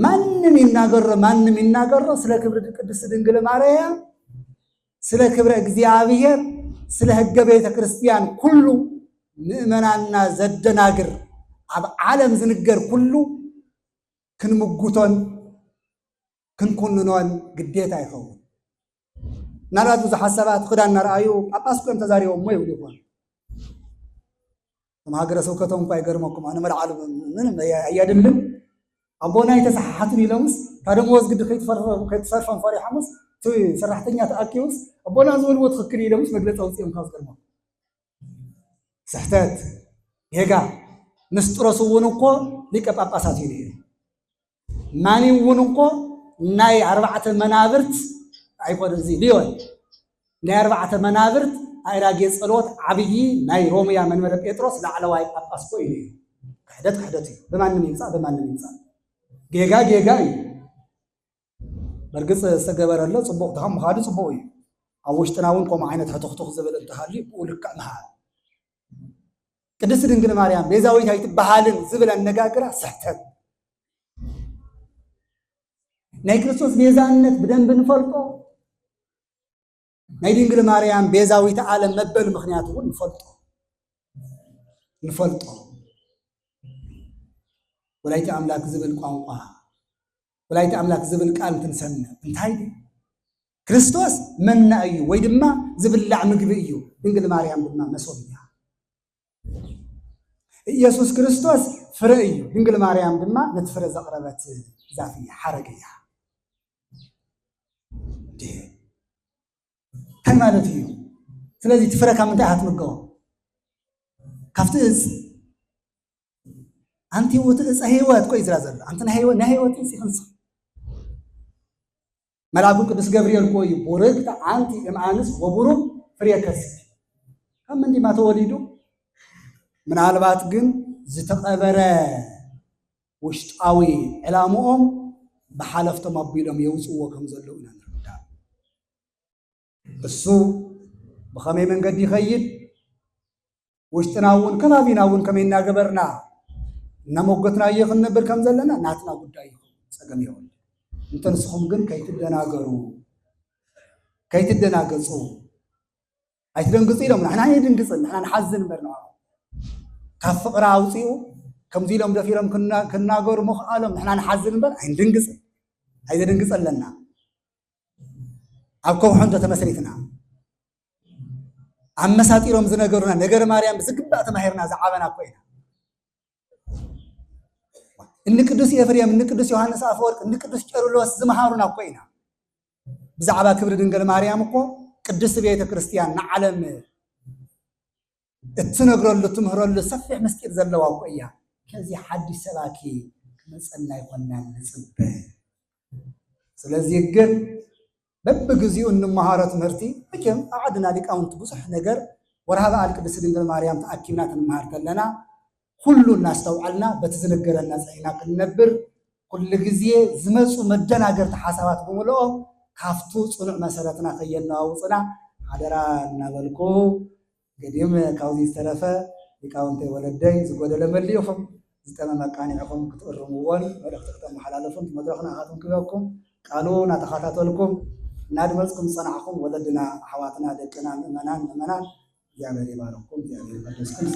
ማንም ይናገሮ ስለ ክብሪ ቅድስት ድንግል ማርያም ስለ ክብረ እግዚአብሔር ስለ ሕገ ቤተ ክርስቲያን ኩሉ ምእመናና ዘደናግር ኣብ ዓለም ዝንገር ኩሉ ክንምጉቶን ክንኩንኖን ግዴታ ይኸውን ናላት ብዙሓት ሰባት ክዳን እናረኣዩ ጳጳስ ኮይኖም ተዛሪቦም ሞ ይብሉ ይኾን እቶም ሃገረ ስብከቶም እኳ ይገርመኩም ኣነ መልዓሉ ምንም ኣያድልን ኣቦና የተሰሓሓትን ኢሎምስ ካደሞዝ ግዲ ከይትሰርፎም ፈሪሖምስ እቲ ሰራሕተኛ ተኣኪቡስ ኣቦና ዝበልዎ ትኽክል ኢሎምስ መግለፂ ኣውፅኦም ካብ ዝገርሞም ስሕተት ጌጋ ንስጥሮስ እውን እኮ ሊቀ ጳጳሳት እዩ ነይሩ ማኒ እውን እኮ ናይ 4 መናብርት ኣይኮነ እዚ ሊዮን ናይ 4 መናብርት ኣይራጌ ጸሎት ዓብይ ናይ ሮሚያ መንበረ ጴጥሮስ ላዕለዋይ ጳጳስ እኮ እዩ ነይሩ ክሕደት እዩ በማንም ይምፃእ ጌጋ እዩ በርግፅ ዝተገበረሎ ፅቡቕ ተኸም ምኻዱ ፅቡቕ እዩ ኣብ ውሽጥና እውን ከምኡ ዓይነት ሕትኽትኽ ዝብል እንተሃልዩ ብኡ ልክዕ ምሃር ቅድስቲ ድንግል ማርያም ቤዛዊት ኣይትበሃልን ዝብል ኣነጋግራ ስሕተት ናይ ክርስቶስ ቤዛነት ብደንብ ንፈልጦ ናይ ድንግል ማርያም ቤዛዊት ዓለም መበል ምክንያት እውን ንፈልጦ ወላይታ ኣምላክ ዝብል ቋንቋ ወላይታ ኣምላክ ዝብል ቃል እንትንሰምዕ እንታይ ክርስቶስ መና እዩ ወይ ድማ ዝብላዕ ምግቢ እዩ ድንግል ማርያም ድማ መሶብ እያ ኢየሱስ ክርስቶስ ፍረ እዩ ድንግል ማርያም ድማ ነቲ ፍረ ዘቕረበት ዛፍ እያ ሓረግ እያ እንታይ ማለት እዩ ስለዚ እቲ ፍረ ካብ ምንታይ ኢኻ ትምገቦ ካብቲ እፅ ኣንቲ ውእቱ ዕፀ ህይወት ኮ ይዝራ ዘሎ ኣንቲ ናይ ህይወት እፅ ይኽንስኽ መልአኩ ቅዱስ ገብርኤል ኮ እዩ ቡርክት ኣንቲ እምኣንስ ወቡሩክ ፍሬ ከርሲ ካብ ምንዲማ ተወሊዱ ምናልባት ግን ዝተቐበረ ውሽጣዊ ዕላምኦም ብሓለፍቶም ኣቢሎም የውፅዎ ከም ዘለዉ ኢና ንርዳእ እሱ ብኸመይ መንገዲ ይኸይድ ውሽጥና እውን ከባቢና እውን ከመይ እናገበርና እናመጎትናዮ ክንነብር ከም ዘለና ናትና ጉዳይ ይኹን ፀገም ይኹን እንተ ንስኹም ግን ከይትደናገፁ ኣይትደንግፁ ኢሎም ንሕና ይድንግፅን ንሕና ንሓዝን እምበርና ካብ ፍቕሪ ኣውፂኡ ከምዚ ኢሎም ደፊሮም ክናገሩ ምኽኣሎም ንሕና ንሓዝን እምበር ኣይንድንግፅን ኣይዘድንግፅ ኣለና ኣብ ከውሑ እንተተመስሪትና ኣብ መሳጢሮም ዝነገሩና ነገር ማርያም ብዝግባእ ተማሂርና ዝዓበና ኮይና እኒ ቅዱስ ኤፍሬም እኒ ቅዱስ ዮሃንስ አፈወርቅ እኒ ቅዱስ ቄርሎስ ዝመሃሩና ኮይና ብዛዕባ ክብሪ ድንግል ማርያም እኮ ቅድስቲ ቤተ ክርስቲያን ንዓለም እትነግረሉ ትምህረሉ ሰፊሕ ምስጢር ዘለዋ እኮ እያ ከዚ ሓድሽ ሰባኪ ክመፀና ይኮንና ንፅበ ስለዚህ ግን በብግዚኡ እንመሃሮ ትምህርቲ መቼም አዓድና ሊቃውንት ብዙሕ ነገር ወርሃ በዓል ቅድስት ድንግል ማርያም ተኣኪብና ክንመሃር ከለና ኩሉ እናስተውዓልና በቲ ዝነገረና ፀኒና ክንነብር ኩሉ ግዜ ዝመፁ መደናገርቲ ሓሳባት ብምልኦም ካፍቱ ፅኑዕ መሰረትና ከየነዋውፅና ሓደራ እናበልኩ ገዲም ካብዚ ዝተረፈ ሊቃውንተይ ወለደይ ዝጎደለ መሊኡኹም ዝጠመመ ቃኒዕኹም ክትእርምዎን መልእኽቲ ክተመሓላለፉን መድረኽና ኣኻትኩም ክበኩም ቃሉ እናተኸታተልኩም እናድመፅኩም ዝፀናዕኹም ወለድና ኣሕዋትና ደቅና ምእመናን እግዚአብሔር ይባርኩም እግዚአብሔር ይቀድስኩም